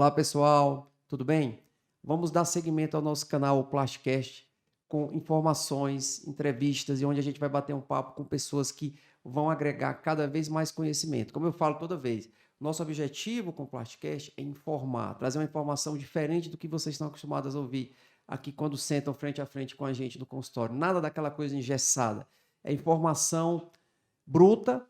Olá, pessoal, tudo bem? Vamos dar seguimento ao nosso canal, o Plasticast, com informações, entrevistas e onde a gente vai bater um papo com pessoas que vão agregar cada vez mais conhecimento. Como eu falo toda vez, nosso objetivo com o Plasticast é informar, trazer uma informação diferente do que vocês estão acostumados a ouvir aqui quando sentam frente a frente com a gente no consultório. Nada daquela coisa engessada. É informação bruta,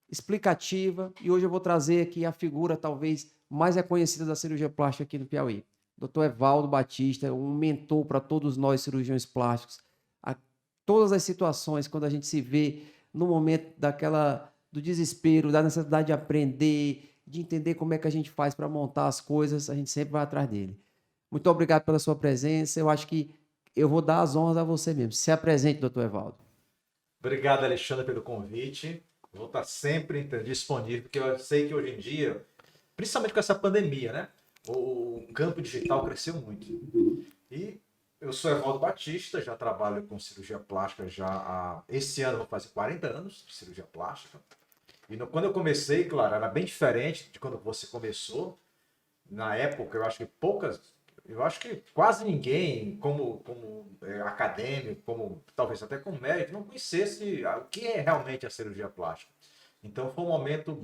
explicativa, e hoje eu vou trazer aqui a figura talvez mais reconhecida da cirurgia plástica aqui no Piauí. Dr. Evaldo Batista, um mentor para todos nós cirurgiões plásticos. A todas as situações, quando a gente se vê no momento do desespero, da necessidade de aprender, de entender como é que a gente faz para montar as coisas, a gente sempre vai atrás dele. Muito obrigado pela sua presença. Eu acho que eu vou dar as honras a você mesmo. Se apresente, doutor Evaldo. Obrigado, Alexandre, pelo convite. Vou estar sempre disponível, porque eu sei que hoje em dia, principalmente com essa pandemia, né? O campo digital cresceu muito. E eu sou Evaldo Batista, já trabalho com cirurgia plástica esse ano vou fazer 40 anos de cirurgia plástica. E quando eu comecei, claro, era bem diferente de quando você começou. Na época, eu acho que quase ninguém, como acadêmico, como talvez até como médico, não conhecesse o que é realmente a cirurgia plástica. Então foi um momento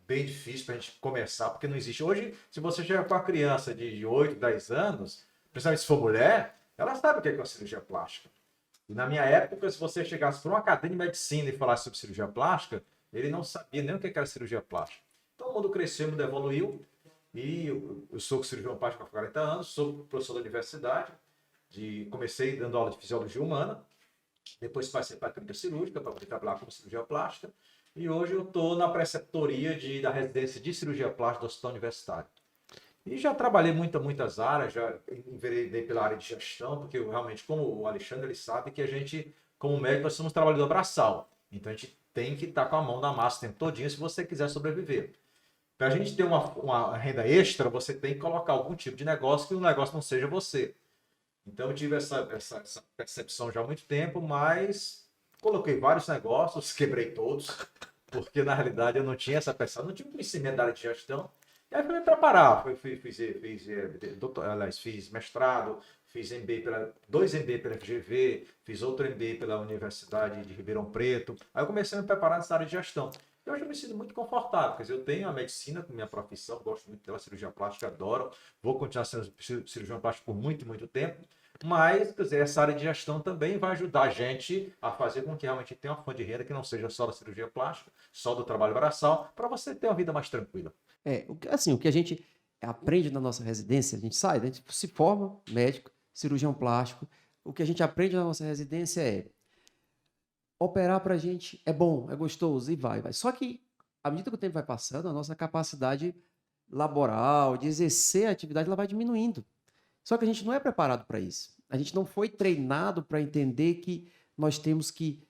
bem difícil para a gente começar, porque não existe. Hoje, se você chega com uma criança de 8, 10 anos, principalmente se for mulher, ela sabe o que é uma cirurgia plástica. E na minha época, se você chegasse para um acadêmico de medicina e falasse sobre cirurgia plástica, ele não sabia nem o que era cirurgia plástica. Então o mundo cresceu, o mundo evoluiu. E eu sou cirurgião plástico há 40 anos, sou professor da universidade, comecei dando aula de fisiologia humana, depois passei para a clínica cirúrgica para poder trabalhar como cirurgia plástica, e hoje eu estou na preceptoria da residência de cirurgia plástica do Hospital Universitário. E já trabalhei muitas áreas, já enveredei pela área de gestão, porque eu, realmente, como o Alexandre, ele sabe que a gente, como médico, nós somos trabalhador braçal. Então a gente tem que estar com a mão na massa o tempo todinho se você quiser sobreviver. Para a gente ter uma renda extra, você tem que colocar algum tipo de negócio que o negócio não seja você. Então eu tive essa percepção já há muito tempo, mas coloquei vários negócios, quebrei todos, porque na realidade eu não tinha essa percepção, não tinha conhecimento da área de gestão. E aí fui me preparar, fiz mestrado, fiz dois MB pela FGV, fiz outro MB pela Universidade de Ribeirão Preto. Aí eu comecei a me preparar nessa área de gestão. E hoje eu me sinto muito confortável, quer dizer, eu tenho a medicina como minha profissão, gosto muito dela, cirurgia plástica, adoro, vou continuar sendo cirurgião plástico por muito tempo, mas, quer dizer, essa área de gestão também vai ajudar a gente a fazer com que realmente tenha uma fonte de renda que não seja só da cirurgia plástica, só do trabalho braçal, para você ter uma vida mais tranquila. O que a gente aprende na nossa residência, a gente sai, a gente se forma médico, cirurgião plástico. O que a gente aprende na nossa residência é operar para a gente é bom, é gostoso e vai. Só que, à medida que o tempo vai passando, a nossa capacidade laboral, de exercer a atividade, ela vai diminuindo. Só que a gente não é preparado para isso. A gente não foi treinado para entender que nós temos que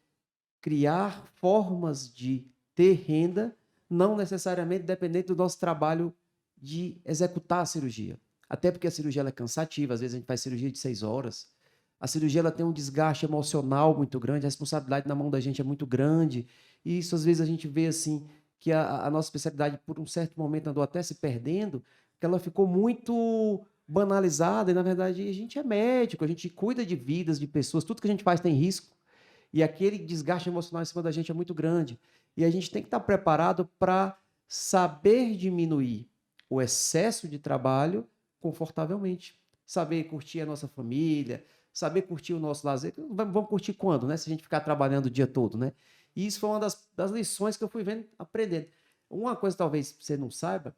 criar formas de ter renda, não necessariamente dependente do nosso trabalho de executar a cirurgia. Até porque a cirurgia ela é cansativa, às vezes a gente faz cirurgia de 6 horas. A cirurgia ela tem um desgaste emocional muito grande, a responsabilidade na mão da gente é muito grande. E isso, às vezes, a gente vê assim que a nossa especialidade, por um certo momento, andou até se perdendo, que ela ficou muito banalizada, e, na verdade, a gente é médico, a gente cuida de vidas, de pessoas, tudo que a gente faz tem risco. E aquele desgaste emocional em cima da gente é muito grande. E a gente tem que estar preparado para saber diminuir o excesso de trabalho confortavelmente. Saber curtir a nossa família, saber curtir o nosso lazer. Vamos curtir quando, né? Se a gente ficar trabalhando o dia todo, né? E isso foi uma das lições que eu fui vendo, aprendendo. Uma coisa talvez você não saiba,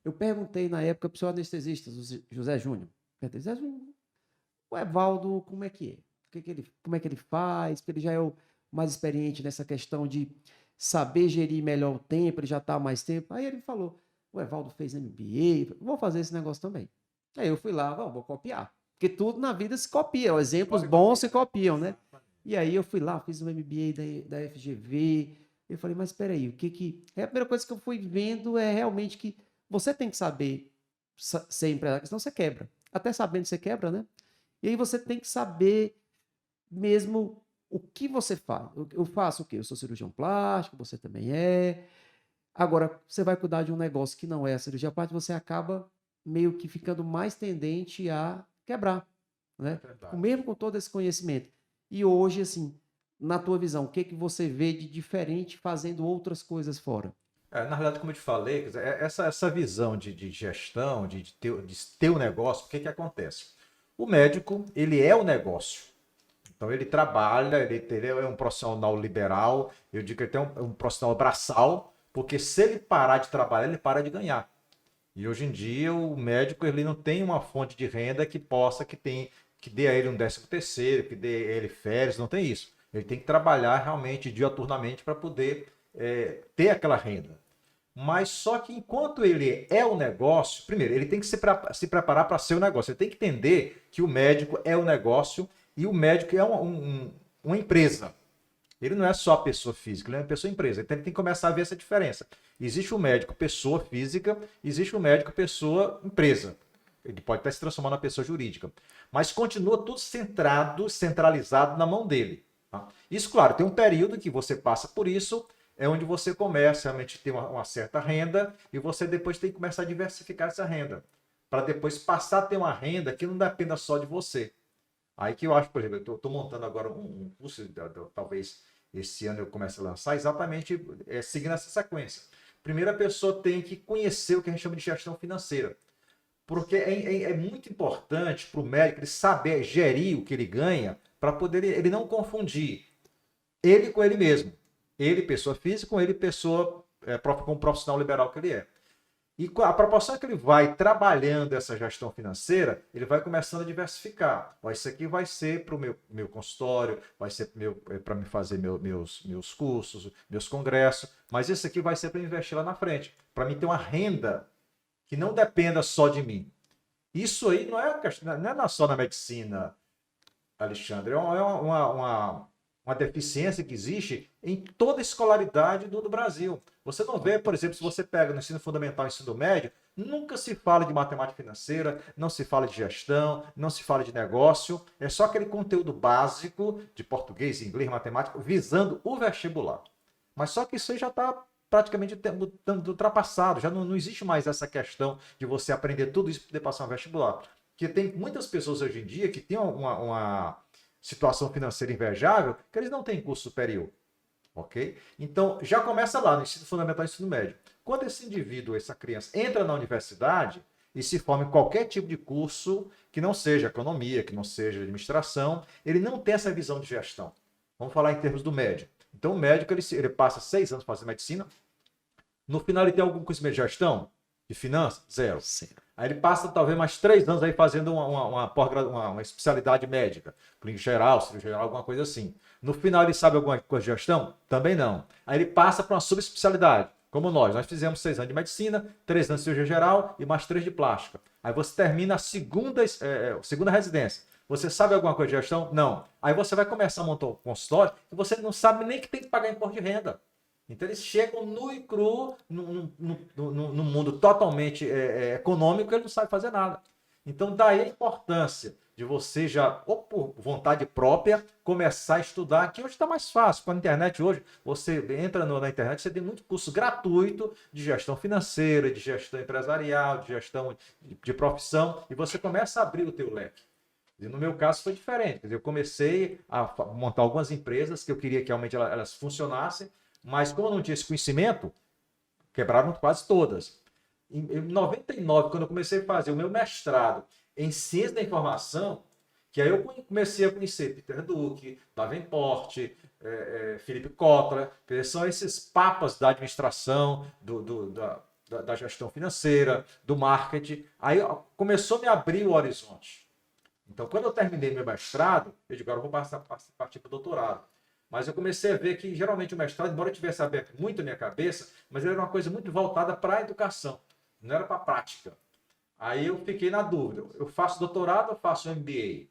eu perguntei na época para o seu anestesista, José Júnior. José Júnior, o Evaldo, como é que é? Como é que ele faz? Porque ele já é o mais experiente nessa questão de saber gerir melhor o tempo, ele já está há mais tempo. Aí ele falou, o Evaldo fez MBA, vou fazer esse negócio também. Aí eu fui lá, vou copiar. Porque tudo na vida se copia, exemplos bons se copiam, né? E aí eu fui lá, fiz um MBA da FGV. Eu falei, mas espera aí, a primeira coisa que eu fui vendo é realmente que você tem que saber ser empresário, senão você quebra. Até sabendo você quebra, né? E aí você tem que saber mesmo o que você faz. Eu faço o quê? Eu sou cirurgião plástico, você também é. Agora, você vai cuidar de um negócio que não é a cirurgia plástica, você acaba meio que ficando mais tendente a quebrar, né? Verdade. Mesmo com todo esse conhecimento. E hoje, assim, na tua visão, o que que você vê de diferente fazendo outras coisas fora? Na realidade, como eu te falei, quer dizer, essa visão de gestão, de ter o negócio, o que que acontece? O médico, ele é o negócio. Então, ele trabalha, ele é um profissional liberal, eu digo que ele tem um profissional braçal, porque se ele parar de trabalhar, ele para de ganhar. E hoje em dia, o médico ele não tem uma fonte de renda que dê a ele um 13º, que dê a ele férias, não tem isso. Ele tem que trabalhar realmente diuturnamente para poder ter aquela renda. Mas só que enquanto ele é o negócio, primeiro, ele tem que se preparar para ser o negócio. Ele tem que entender que o médico é o negócio e o médico é uma empresa. Ele não é só a pessoa física, ele é uma pessoa empresa. Então ele tem que começar a ver essa diferença. Existe o médico pessoa física, existe o médico pessoa empresa. Ele pode até se transformar na pessoa jurídica. Mas continua tudo centralizado na mão dele. Tá? Isso, claro, tem um período que você passa por isso, é onde você começa realmente a ter uma certa renda e você depois tem que começar a diversificar essa renda. Para depois passar a ter uma renda que não dependa só de você. Aí que eu acho, por exemplo, eu estou montando agora um curso, talvez esse ano eu comece a lançar, exatamente seguindo essa sequência. Primeiro, a pessoa tem que conhecer o que a gente chama de gestão financeira. Porque é muito importante para o médico ele saber gerir o que ele ganha para poder ele não confundir ele com ele mesmo. Ele, pessoa física, com ele, pessoa com o profissional liberal que ele é. E a proporção que ele vai trabalhando essa gestão financeira, ele vai começando a diversificar. Ó, isso aqui vai ser para o meu consultório, vai ser para me fazer meus cursos, meus congressos, mas isso aqui vai ser para investir lá na frente, para mim ter uma renda que não dependa só de mim. Isso aí não é só na medicina, Alexandre, é uma deficiência que existe em toda a escolaridade do Brasil. Você não vê, por exemplo, se você pega no ensino fundamental e ensino médio, nunca se fala de matemática financeira, não se fala de gestão, não se fala de negócio, é só aquele conteúdo básico de português, inglês, matemática, visando o vestibular. Mas só que isso aí já está praticamente ultrapassado, já não existe mais essa questão de você aprender tudo isso para poder passar um vestibular. Porque tem muitas pessoas hoje em dia que têm uma situação financeira invejável que eles não têm curso superior. Ok? Então, já começa lá no ensino fundamental e ensino médio. Quando esse indivíduo, essa criança, entra na universidade e se forma em qualquer tipo de curso que não seja economia, que não seja administração, ele não tem essa visão de gestão. Vamos falar em termos do médico. Então, o médico ele passa 6 anos fazendo medicina. No final, ele tem algum conhecimento de gestão? De finanças? Zero. Sim. Aí ele passa talvez mais 3 anos aí fazendo uma especialidade médica, clínica geral, cirurgia geral, alguma coisa assim. No final ele sabe alguma coisa de gestão? Também não. Aí ele passa para uma subespecialidade, como nós fizemos 6 anos de medicina, 3 anos de cirurgia geral e mais 3 de plástica. Aí você termina a segunda residência. Você sabe alguma coisa de gestão? Não. Aí você vai começar a montar um consultório e você não sabe nem que tem que pagar imposto de renda. Então eles chegam nu e cru num mundo totalmente econômico, ele não sabe fazer nada. Então daí a importância de você já, ou por vontade própria, começar a estudar, que hoje está mais fácil. Com a internet hoje, você entra na internet, você tem muito curso gratuito de gestão financeira, de gestão empresarial, de gestão de profissão, e você começa a abrir o teu leque. E no meu caso foi diferente. Quer dizer, eu comecei a montar algumas empresas que eu queria que realmente elas funcionassem, mas como eu não tinha esse conhecimento, quebraram quase todas. Em 99, quando eu comecei a fazer o meu mestrado em Ciência da Informação, que aí eu comecei a conhecer Peter Drucker, Davenport, Philip Kotler, que são esses papas da administração, da gestão financeira, do marketing. Aí começou a me abrir o horizonte. Então, quando eu terminei meu mestrado, eu digo, agora eu vou partir para o doutorado. Mas eu comecei a ver que, geralmente, o mestrado, embora eu tivesse aberto muito a minha cabeça, mas ele era uma coisa muito voltada para a educação, não era para a prática. Aí eu fiquei na dúvida, eu faço doutorado ou faço MBA?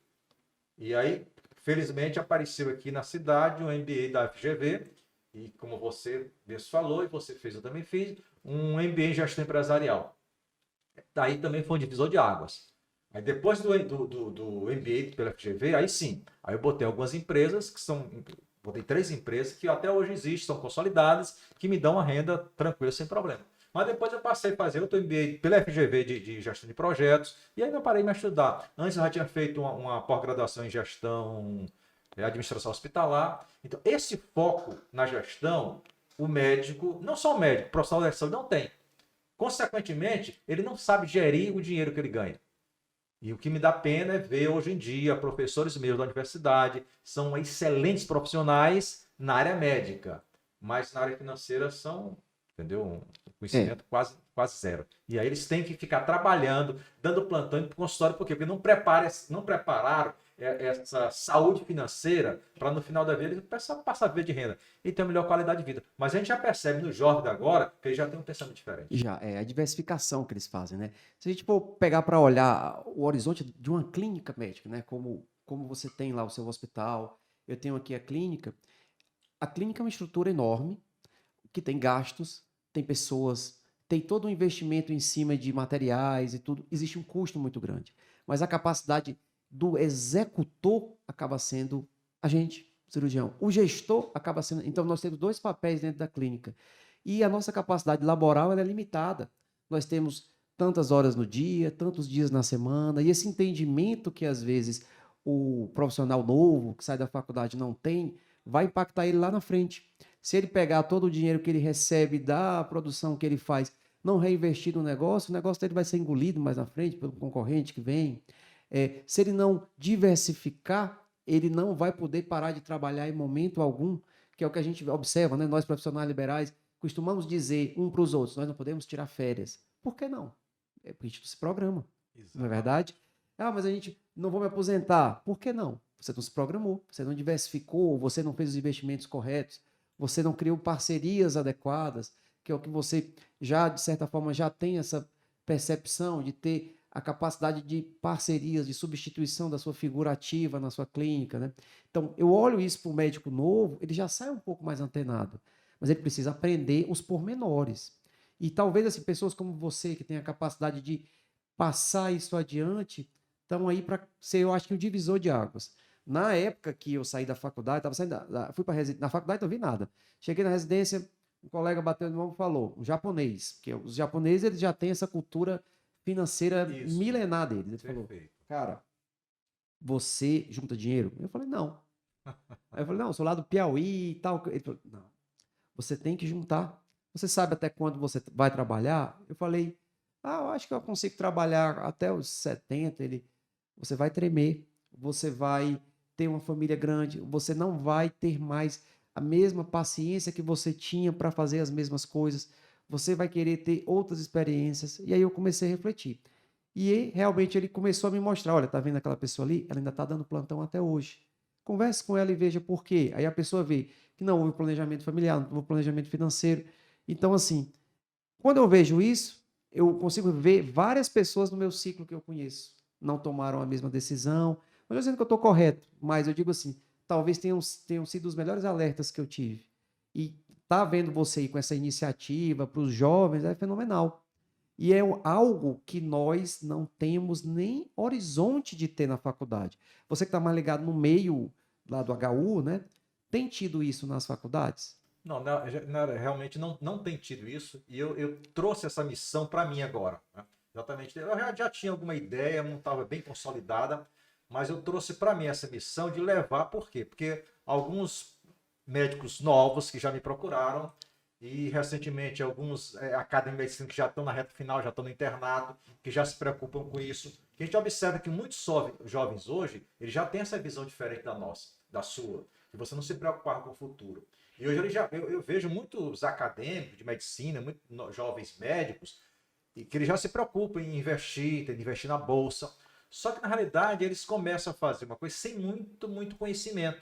E aí, felizmente, apareceu aqui na cidade um MBA da FGV, e como você mesmo falou, e você fez, eu também fiz, um MBA em gestão empresarial. Daí também foi um divisor de águas. Aí depois do MBA pela FGV, aí sim, aí eu botei algumas empresas botei 3 empresas que até hoje existem, são consolidadas, que me dão uma renda tranquila, sem problema. Mas depois eu passei a fazer outro MBA pela FGV de gestão de projetos, e aí eu parei de me estudar. Antes eu já tinha feito uma pós-graduação em gestão, administração hospitalar. Então, esse foco na gestão, o médico, não só o médico, o profissional da saúde não tem. Consequentemente, ele não sabe gerir o dinheiro que ele ganha. E o que me dá pena é ver hoje em dia professores meus da universidade são excelentes profissionais na área médica, mas na área financeira são, entendeu? Um conhecimento quase zero. E aí eles têm que ficar trabalhando, dando plantão para o consultório, por quê? Porque não prepararam essa saúde financeira para no final da vida ele passar a viver de renda e ter uma melhor qualidade de vida. Mas a gente já percebe no jovem agora que ele já tem um pensamento diferente. Já, é a diversificação que eles fazem, né? Se a gente for pegar para olhar o horizonte de uma clínica médica, né? Como você tem lá o seu hospital, eu tenho aqui a clínica. A clínica é uma estrutura enorme, que tem gastos, tem pessoas, tem todo um investimento em cima de materiais e tudo. Existe um custo muito grande. Mas a capacidade do executor acaba sendo a gente, o cirurgião. O gestor acaba sendo... Então, nós temos dois papéis dentro da clínica. E a nossa capacidade laboral ela é limitada. Nós temos tantas horas no dia, tantos dias na semana, e esse entendimento que, às vezes, o profissional novo, que sai da faculdade, não tem, vai impactar ele lá na frente. Se ele pegar todo o dinheiro que ele recebe da produção que ele faz, não reinvestir no negócio, o negócio dele vai ser engolido mais na frente pelo concorrente que vem. Se ele não diversificar, ele não vai poder parar de trabalhar em momento algum, que é o que a gente observa, né? Nós profissionais liberais costumamos dizer um para os outros, nós não podemos tirar férias. Por que não? É porque a gente não se programa, Exato. não é verdade? Ah, mas a gente não vou me aposentar. Por que não? Você não se programou, você não diversificou, você não fez os investimentos corretos, você não criou parcerias adequadas, que é o que você já, de certa forma, já tem essa percepção de ter a capacidade de parcerias, de substituição da sua figura ativa na sua clínica, né? Então, eu olho isso para o médico novo, ele já sai um pouco mais antenado, mas ele precisa aprender os pormenores. E talvez assim, pessoas como você, que tem a capacidade de passar isso adiante, estão aí para ser, eu acho que, um divisor de águas. Na época que eu saí da faculdade, fui para na faculdade, não vi nada. Cheguei na residência, um colega bateu no ombro e falou, um japonês, porque os japoneses eles já têm essa cultura financeira milenar deles. Ele falou, cara, você junta dinheiro? Eu falei, não. Aí eu falei, não, eu sou lá do Piauí e tal. Ele falou, não, você tem que juntar. Você sabe até quando você vai trabalhar? Eu falei, eu acho que eu consigo trabalhar até os 70. Você vai tremer, você vai ter uma família grande, você não vai ter mais a mesma paciência que você tinha para fazer as mesmas coisas, você vai querer ter outras experiências. E aí eu comecei a refletir. E realmente ele começou a me mostrar, olha, tá vendo aquela pessoa ali? Ela ainda está dando plantão até hoje. Converse com ela e veja por quê. Aí a pessoa vê que não houve planejamento familiar, não houve planejamento financeiro. Então, assim, quando eu vejo isso, eu consigo ver várias pessoas no meu ciclo que eu conheço. Não tomaram a mesma decisão. Não estou dizendo que eu estou correto, mas eu digo assim, talvez tenham sido os melhores alertas que eu tive. E tá vendo você aí com essa iniciativa para os jovens é fenomenal. E é algo que nós não temos nem horizonte de ter na faculdade. Você que está mais ligado no meio lá do HU, né? Tem tido isso nas faculdades? Não, realmente não tem tido isso. E eu trouxe essa missão para mim agora. Né? Exatamente. Eu já tinha alguma ideia, não estava bem consolidada, mas eu trouxe para mim essa missão de levar. Por quê? Porque alguns médicos novos que já me procuraram, e recentemente alguns acadêmicos de medicina que já estão na reta final, já estão no internato, que já se preocupam com isso. Que a gente observa que muitos jovens hoje, eles já têm essa visão diferente da nossa, da sua, de você não se preocupar com o futuro. E hoje eu vejo muitos acadêmicos de medicina, muitos jovens médicos, que eles já se preocupam em investir, tem de investir na bolsa. Só que na realidade eles começam a fazer uma coisa sem muito conhecimento.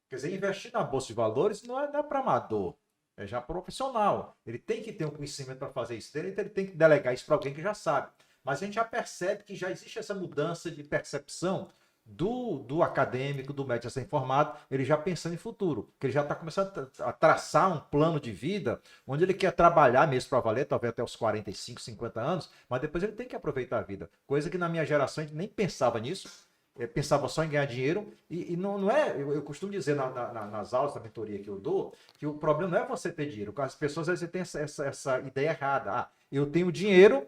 Quer dizer, investir na bolsa de valores não é para amador. É já profissional. Ele tem que ter um conhecimento para fazer isso dele, então ele tem que delegar isso para alguém que já sabe. Mas a gente já percebe que já existe essa mudança de percepção do acadêmico, do médico recém-formado, ele já pensando em futuro. Que ele já está começando a traçar um plano de vida onde ele quer trabalhar mesmo para valer, talvez até os 45, 50 anos, mas depois ele tem que aproveitar a vida. Coisa que na minha geração a gente nem pensava nisso. pensava só em ganhar dinheiro, e não é, eu costumo dizer nas aulas da mentoria que eu dou, que o problema não é você ter dinheiro, as pessoas às vezes têm essa ideia errada, eu tenho dinheiro,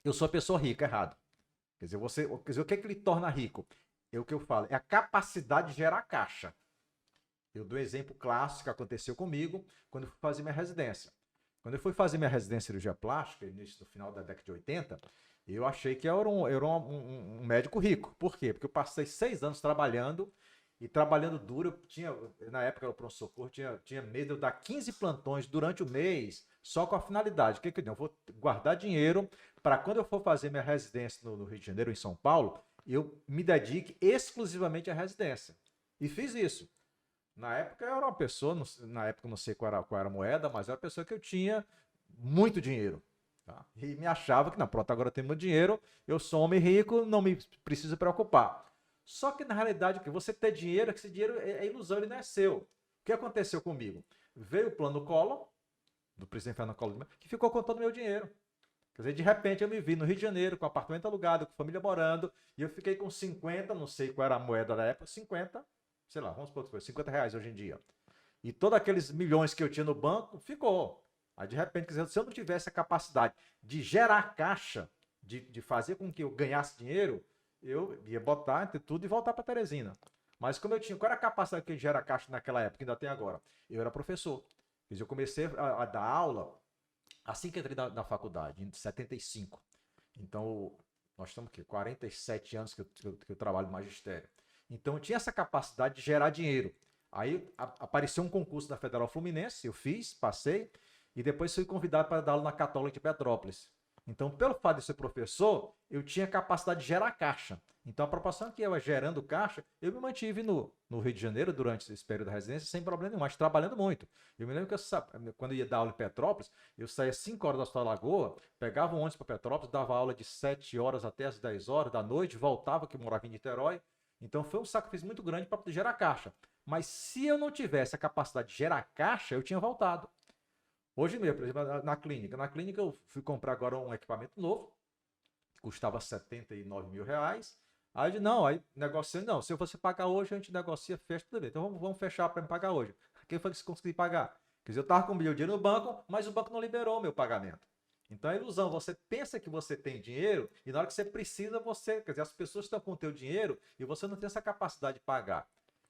eu sou a pessoa rica, errado. Quer dizer, o que lhe torna rico? É o que eu falo, é a capacidade de gerar caixa. Eu dou um exemplo clássico que aconteceu comigo quando eu fui fazer minha residência. Quando eu fui fazer minha residência em cirurgia plástica, no final da década de 80, eu achei que eu era um médico rico. Por quê? Porque eu passei 6 anos trabalhando, e trabalhando duro. Na época era o pronto-socorro, tinha mês de eu dar 15 plantões durante o mês, só com a finalidade. O que eu vou guardar dinheiro para quando eu for fazer minha residência no Rio de Janeiro, em São Paulo, eu me dedique exclusivamente à residência. E fiz isso. Na época eu era uma pessoa, na época eu não sei qual era a moeda, mas era uma pessoa que eu tinha muito dinheiro. Tá? E me achava que, não, pronto, agora eu tenho muito dinheiro, eu sou homem rico, não me preciso preocupar. Só que na realidade, que você ter dinheiro, esse dinheiro é ilusão, ele não é seu. O que aconteceu comigo? Veio o plano Collor, do presidente Fernando Collor, que ficou contando meu dinheiro. Quer dizer, de repente eu me vi no Rio de Janeiro, com apartamento alugado, com família morando, e eu fiquei com 50, não sei qual era a moeda da época, 50, sei lá, vamos supor que foi R$ 50 hoje em dia. E todos aqueles milhões que eu tinha no banco, ficou. Aí, de repente, quer dizer, se eu não tivesse a capacidade de gerar caixa, de fazer com que eu ganhasse dinheiro, eu ia botar entre tudo e voltar para Teresina. Mas como eu tinha, qual era a capacidade que gera caixa naquela época, ainda tem agora? Eu era professor. Quer dizer, eu comecei a dar aula assim que entrei na faculdade, em 75. Então, nós estamos aqui, 47 anos que eu trabalho no magistério. Então, eu tinha essa capacidade de gerar dinheiro. Aí apareceu um concurso da Federal Fluminense, eu fiz, passei, e depois fui convidado para dar aula na Católica de Petrópolis. Então, pelo fato de ser professor, eu tinha capacidade de gerar caixa. Então, a proporção que eu ia gerando caixa, eu me mantive no Rio de Janeiro durante esse período da residência sem problema nenhum, mas trabalhando muito. Eu me lembro que quando eu ia dar aula em Petrópolis, eu saía 5 horas da Hospital Lagoa, pegava um ônibus para Petrópolis, dava aula de 7 horas até as 10 horas da noite, voltava, que eu morava em Niterói. Então, foi um sacrifício muito grande para poder gerar caixa. Mas se eu não tivesse a capacidade de gerar caixa, eu tinha voltado. Hoje mesmo, por exemplo, na clínica. Na clínica eu fui comprar agora um equipamento novo, que custava R$ 79 mil. Aí eu disse, não, aí negociei, não, se você pagar hoje, a gente negocia, fecha tudo bem. Então vamos fechar para me pagar hoje. Quem foi que você conseguiu pagar? Quer dizer, eu estava com meu dinheiro no banco, mas o banco não liberou o meu pagamento. Então é ilusão, você pensa que você tem dinheiro e na hora que você precisa, quer dizer, as pessoas estão com o teu dinheiro e você não tem essa capacidade de pagar.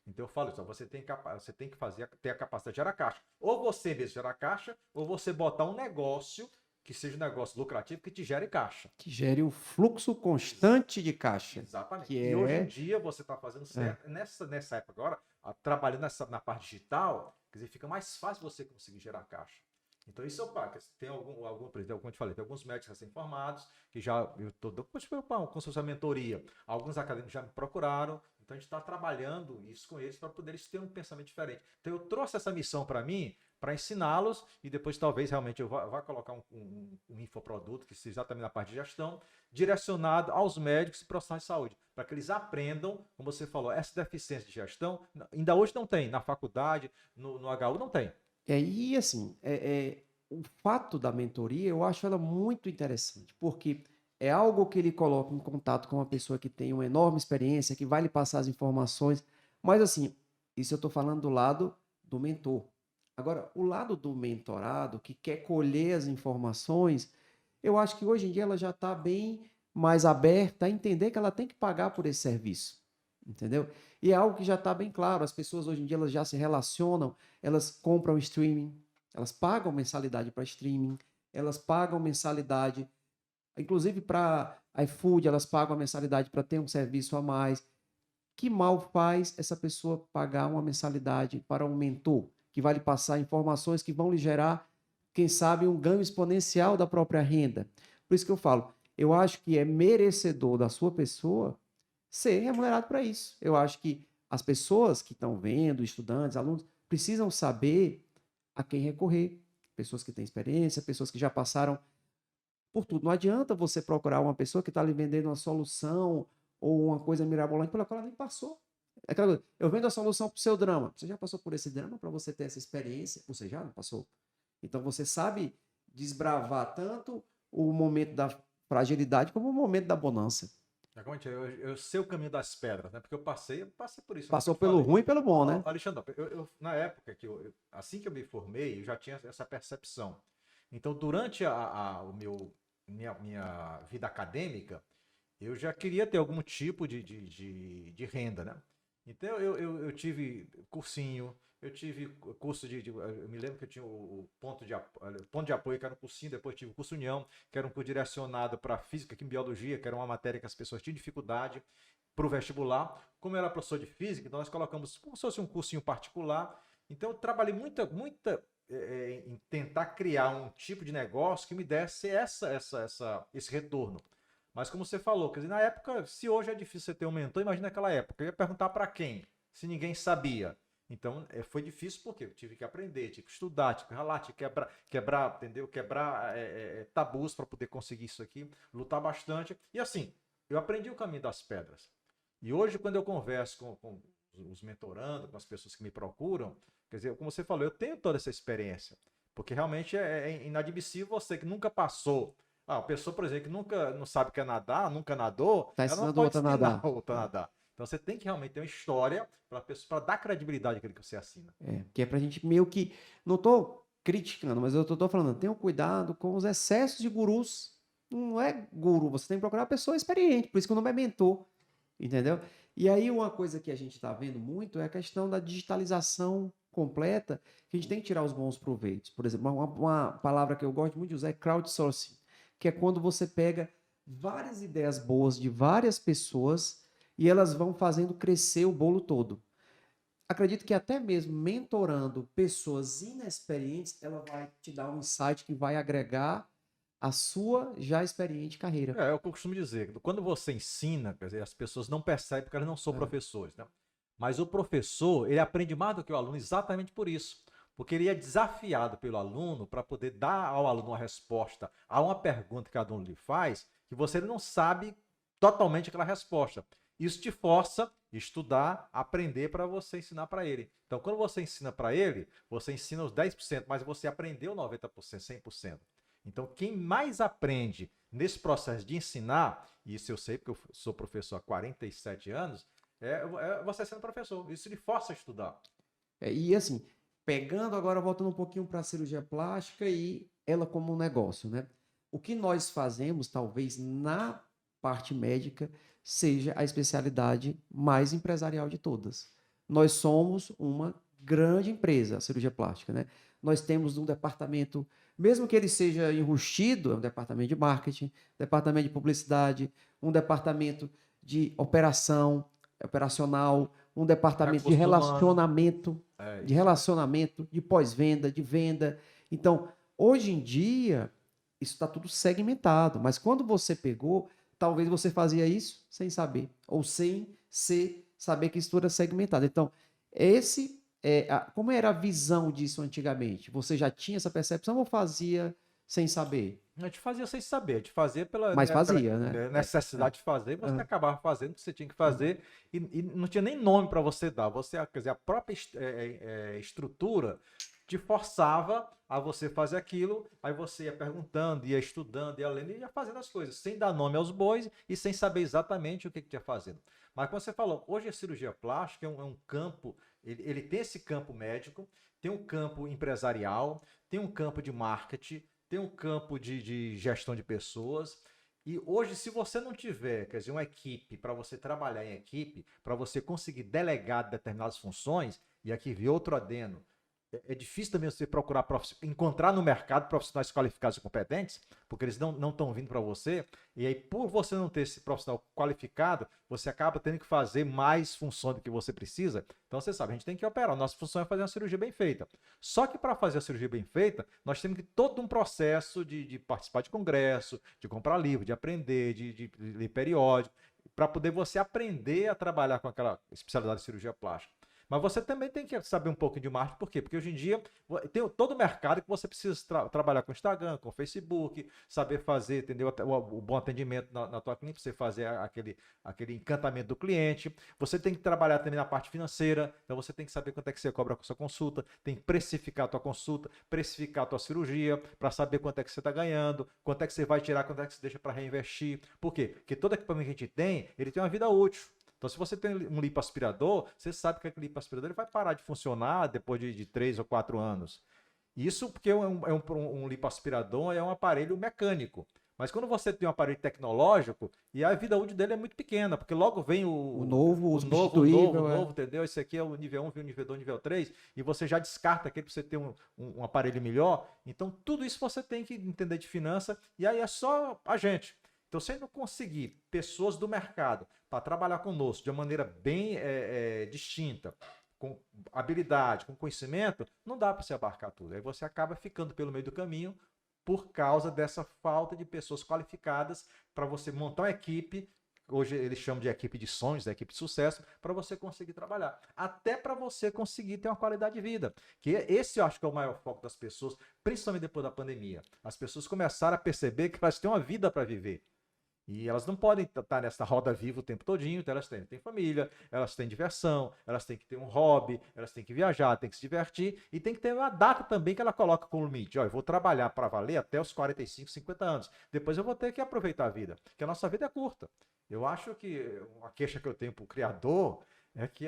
Então eu falo isso, você tem que ter a capacidade de gerar caixa. Ou você mesmo gerar caixa, ou você botar um negócio que seja um negócio lucrativo que te gere caixa. Que gere um fluxo constante de caixa. Exatamente. Que E hoje em dia você está fazendo certo. Nessa época agora, trabalhando na parte digital, quer dizer, fica mais fácil você conseguir gerar caixa. Então, isso tem por exemplo, como eu te falei, tem alguns médicos recém-formados que eu estou dando como se fosse uma mentoria. Alguns acadêmicos já me procuraram, então a gente está trabalhando isso com eles para poder eles terem um pensamento diferente. Então, eu trouxe essa missão para mim, para ensiná-los, e depois talvez realmente eu vá colocar um infoproduto que seja exatamente na parte de gestão, direcionado aos médicos e profissionais de saúde, para que eles aprendam, como você falou, essa deficiência de gestão, ainda hoje não tem, na faculdade, no HU não tem. E assim, o fato da mentoria, eu acho ela muito interessante, porque é algo que ele coloca em contato com uma pessoa que tem uma enorme experiência, que vai lhe passar as informações, mas assim, isso eu estou falando do lado do mentor. Agora, o lado do mentorado, que quer colher as informações, eu acho que hoje em dia ela já está bem mais aberta a entender que ela tem que pagar por esse serviço, entendeu? E é algo que já está bem claro, as pessoas hoje em dia elas já se relacionam, elas compram streaming, elas pagam mensalidade para streaming, elas pagam mensalidade, inclusive para iFood, elas pagam a mensalidade para ter um serviço a mais. Que mal faz essa pessoa pagar uma mensalidade para um mentor, que vai lhe passar informações que vão lhe gerar, quem sabe, um ganho exponencial da própria renda? Por isso que eu falo, eu acho que é merecedor da sua pessoa ser remunerado para isso. Eu acho que as pessoas que estão vendo, estudantes, alunos, precisam saber a quem recorrer. Pessoas que têm experiência, pessoas que já passaram por tudo. Não adianta você procurar uma pessoa que está lhe vendendo uma solução ou uma coisa mirabolante pela qual ela nem passou. É aquela coisa, eu vendo a solução para o seu drama. Você já passou por esse drama para você ter essa experiência? Você já não passou? Então você sabe desbravar tanto o momento da fragilidade como o momento da bonança. Eu sei o caminho das pedras, né? Porque eu passei por isso, né? Passou Eu pelo falei. ruim e pelo bom, né? Alexandre, na época assim que eu me formei, eu já tinha essa percepção. Então, durante minha vida acadêmica, eu já queria ter algum tipo de renda, né? Então eu tive cursinho, eu tive curso eu me lembro que eu tinha o ponto de apoio, que era um cursinho, depois tive o curso União, que era um curso direcionado para física, química e biologia, que era uma matéria que as pessoas tinham dificuldade para o vestibular. Como eu era professor de física, então nós colocamos como se fosse um cursinho particular. Então eu trabalhei em tentar criar um tipo de negócio que me desse esse retorno. Mas como você falou, quer dizer, na época, se hoje é difícil você ter um mentor, imagina naquela época. Eu ia perguntar para quem, se ninguém sabia. Então, foi difícil porque eu tive que aprender, tive que estudar, tive que ralar, tive que quebrar, entendeu? Quebrar tabus para poder conseguir isso aqui, lutar bastante. E assim, eu aprendi o caminho das pedras. E hoje, quando eu converso com os mentorando, com as pessoas que me procuram, quer dizer, como você falou, eu tenho toda essa experiência. Porque realmente é inadmissível você que nunca passou. A pessoa, por exemplo, que nunca não sabe o que é nadar, nunca nadou, Tá ela não ensinando o pode outro a ensinar nadar. o outro a nadar. Então você tem que realmente ter uma história para dar credibilidade àquilo que você assina. Que é pra gente meio que. Não tô criticando, mas eu tô falando, tenham cuidado com os excessos de gurus. Não é guru, você tem que procurar uma pessoa experiente, por isso que o nome é mentor, entendeu? E aí uma coisa que a gente está vendo muito é a questão da digitalização completa, que a gente tem que tirar os bons proveitos. Por exemplo, uma palavra que eu gosto muito de usar é crowdsourcing, que é quando você pega várias ideias boas de várias pessoas e elas vão fazendo crescer o bolo todo. Acredito que até mesmo mentorando pessoas inexperientes, ela vai te dar um insight que vai agregar a sua já experiente carreira. É o que eu costumo dizer. Quando você ensina, quer dizer, as pessoas não percebem porque elas não são professores, né? Mas o professor, ele aprende mais do que o aluno exatamente por isso. Porque ele é desafiado pelo aluno para poder dar ao aluno uma resposta a uma pergunta que cada um lhe faz, que você não sabe totalmente aquela resposta. Isso te força a estudar, aprender para você ensinar para ele. Então, quando você ensina para ele, você ensina os 10%, mas você aprendeu 90%, 100%. Então, quem mais aprende nesse processo de ensinar, e isso eu sei porque eu sou professor há 47 anos, é você sendo professor. Isso lhe força a estudar. E assim, pegando agora, voltando um pouquinho para a cirurgia plástica e ela como um negócio, né? O que nós fazemos, talvez na parte médica, seja a especialidade mais empresarial de todas. Nós somos uma grande empresa, a cirurgia plástica, né? Nós temos um departamento, mesmo que ele seja enrustido, é um departamento de marketing, departamento de publicidade, um departamento de operacional, um departamento de Recursos humanos. relacionamento, de pós-venda, de venda. Então, hoje em dia, isso está tudo segmentado, mas quando você pegou, talvez você fazia isso sem saber, ou sem saber que isso tudo é segmentado. Então, como era a visão disso antigamente? Você já tinha essa percepção ou fazia sem saber? A gente fazia sem saber, a gente fazia Mas fazia, né? necessidade de fazer, você acabava fazendo o que você tinha que fazer e não tinha nem nome para você dar. Você, quer dizer, a própria estrutura te forçava a você fazer aquilo, aí você ia perguntando, ia estudando, ia lendo e ia fazendo as coisas, sem dar nome aos bois e sem saber exatamente o que ia fazendo. Mas como você falou, hoje a cirurgia plástica é um campo, ele tem esse campo médico, tem um campo empresarial, tem um campo de marketing, tem um campo de gestão de pessoas. E hoje, se você não tiver, quer dizer, uma equipe para você trabalhar em equipe, para você conseguir delegar determinadas funções, e aqui vi outro adendo, é difícil também você procurar encontrar no mercado profissionais qualificados e competentes, porque eles não estão vindo para você, e aí por você não ter esse profissional qualificado, você acaba tendo que fazer mais função do que você precisa. Então você sabe, a gente tem que operar, nossa função é fazer uma cirurgia bem feita. Só que para fazer a cirurgia bem feita, nós temos que todo um processo de participar de congresso, de comprar livro, de aprender, de ler periódico, para poder você aprender a trabalhar com aquela especialidade de cirurgia plástica. Mas você também tem que saber um pouco de marketing, por quê? Porque hoje em dia tem todo o mercado que você precisa trabalhar com Instagram, com Facebook, saber fazer, entendeu? O bom atendimento na tua cliente, você fazer aquele encantamento do cliente. Você tem que trabalhar também na parte financeira, então você tem que saber quanto é que você cobra com a sua consulta, tem que precificar a tua consulta, precificar a tua cirurgia, para saber quanto é que você está ganhando, quanto é que você vai tirar, quanto é que você deixa para reinvestir. Por quê? Porque todo equipamento que a gente tem, ele tem uma vida útil. Então, se você tem um lipoaspirador, você sabe que aquele lipoaspirador ele vai parar de funcionar depois de 3 ou 4 anos. Isso porque um lipoaspirador é um aparelho mecânico. Mas quando você tem um aparelho tecnológico, e a vida útil dele é muito pequena, porque logo vem O novo, o o substituível, novo, entendeu? Esse aqui é o nível 1, vem o nível 2, nível 3, e você já descarta aquele para você ter um aparelho melhor. Então, tudo isso você tem que entender de finança, e aí é só a gente. Então, se não conseguir pessoas do mercado para trabalhar conosco de uma maneira bem distinta, com habilidade, com conhecimento, não dá para você abarcar tudo. Aí você acaba ficando pelo meio do caminho por causa dessa falta de pessoas qualificadas para você montar uma equipe. Hoje eles chamam de equipe de sonhos, da equipe de sucesso, para você conseguir trabalhar. Até para você conseguir ter uma qualidade de vida. Que esse eu acho que é o maior foco das pessoas, principalmente depois da pandemia. As pessoas começaram a perceber que elas têm uma vida para viver. E elas não podem estar nessa roda viva o tempo todinho, então elas têm família, elas têm diversão, elas têm que ter um hobby, elas têm que viajar, têm que se divertir e tem que ter uma data também que ela coloca como limite. Ó, eu vou trabalhar para valer até os 45, 50 anos. Depois eu vou ter que aproveitar a vida, porque a nossa vida é curta. Eu acho que uma queixa que eu tenho para o criador é que,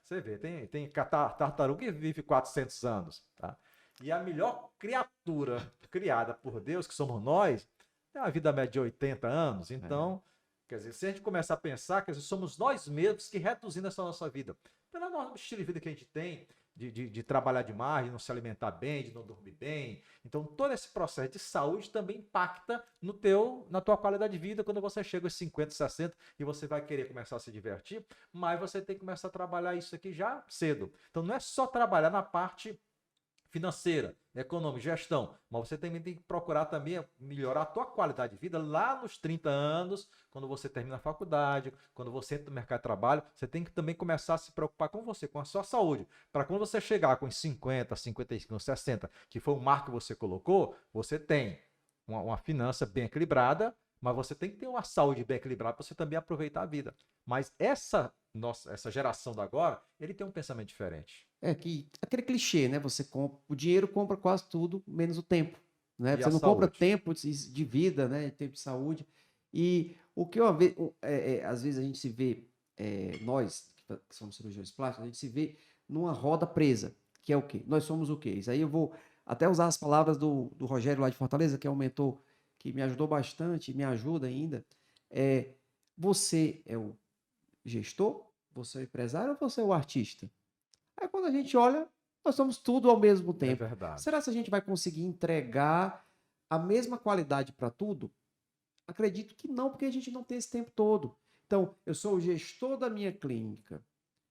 você vê, tem tartaruga que vive 400 anos, tá? E a melhor criatura criada por Deus, que somos nós, tem uma vida média de 80 anos, então, quer dizer, se a gente começar a pensar, quer dizer, somos nós mesmos que reduzindo essa nossa vida. Pelo nosso estilo de vida que a gente tem, de trabalhar demais, de não se alimentar bem, de não dormir bem. Então, todo esse processo de saúde também impacta na tua qualidade de vida quando você chega aos 50, 60 e você vai querer começar a se divertir, mas você tem que começar a trabalhar isso aqui já cedo. Então, não é só trabalhar na parte financeira, econômica, gestão, mas você também tem que procurar também melhorar a tua qualidade de vida lá nos 30 anos, quando você termina a faculdade, quando você entra no mercado de trabalho, você tem que também começar a se preocupar com você, com a sua saúde, para quando você chegar com os 50, 55, 60, que foi o marco que você colocou, você tem uma finança bem equilibrada, mas você tem que ter uma saúde bem equilibrada para você também aproveitar a vida. Mas essa geração da agora, ele tem um pensamento diferente. É que aquele clichê, né? Você compra, o dinheiro compra quase tudo, menos o tempo, né? E Você a não compra saúde. tempo de vida, né? Tempo de saúde. E o que às vezes a gente se vê, nós que somos cirurgiões plásticos, a gente se vê numa roda presa, que é o quê? Nós somos o quê? Isso aí eu vou até usar as palavras do Rogério lá de Fortaleza, que é um mentor que me ajudou bastante, me ajuda ainda. Você é o gestor, você é o empresário ou você é o artista? Aí quando a gente olha, nós somos tudo ao mesmo É tempo. verdade. Será que a gente vai conseguir entregar a mesma qualidade para tudo? Acredito que não, porque a gente não tem esse tempo todo. Então, eu sou o gestor da minha clínica,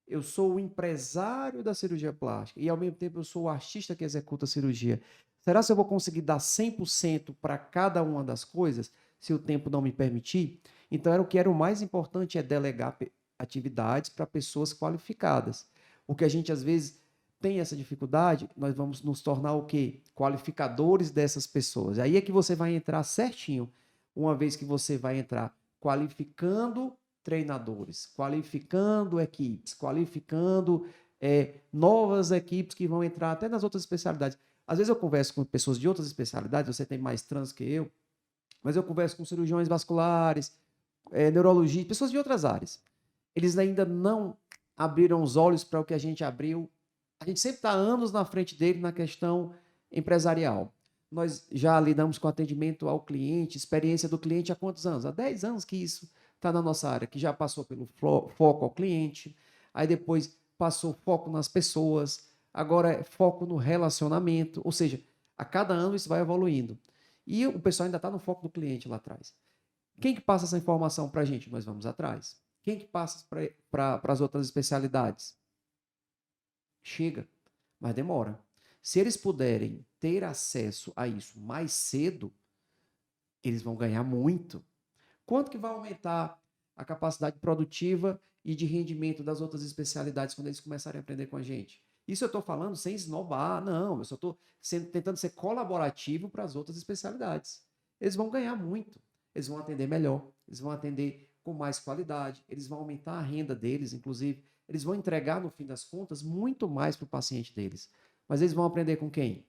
eu sou o empresário da cirurgia plástica e, ao mesmo tempo, eu sou o artista que executa a cirurgia. Será que eu vou conseguir dar 100% para cada uma das coisas, se o tempo não me permitir? Então, era o que era o mais importante, é delegar atividades para pessoas qualificadas. O que a gente, às vezes, tem essa dificuldade, nós vamos nos tornar o quê? Qualificadores dessas pessoas. Aí é que você vai entrar certinho, uma vez que você vai entrar qualificando treinadores, qualificando equipes, qualificando novas equipes que vão entrar até nas outras especialidades. Às vezes eu converso com pessoas de outras especialidades, você tem mais trans que eu, mas eu converso com cirurgiões vasculares, neurologia, pessoas de outras áreas. Eles ainda não abriram os olhos para o que a gente abriu. A gente sempre está anos na frente dele na questão empresarial. Nós já lidamos com atendimento ao cliente, experiência do cliente há quantos anos? Há 10 anos que isso está na nossa área, que já passou pelo foco ao cliente, aí depois passou foco nas pessoas, agora é foco no relacionamento, ou seja, a cada ano isso vai evoluindo. E o pessoal ainda está no foco do cliente lá atrás. Quem que passa essa informação para a gente? Nós vamos atrás. Quem que passa para as outras especialidades? Chega, mas demora. Se eles puderem ter acesso a isso mais cedo, eles vão ganhar muito. Quanto que vai aumentar a capacidade produtiva e de rendimento das outras especialidades quando eles começarem a aprender com a gente. Isso eu estou falando sem esnobar, não. Eu só estou tentando ser colaborativo para as outras especialidades. Eles vão ganhar muito, eles vão atender melhor, eles vão atender com mais qualidade, eles vão aumentar a renda deles, inclusive. Eles vão entregar, no fim das contas, muito mais para o paciente deles. Mas eles vão aprender com quem?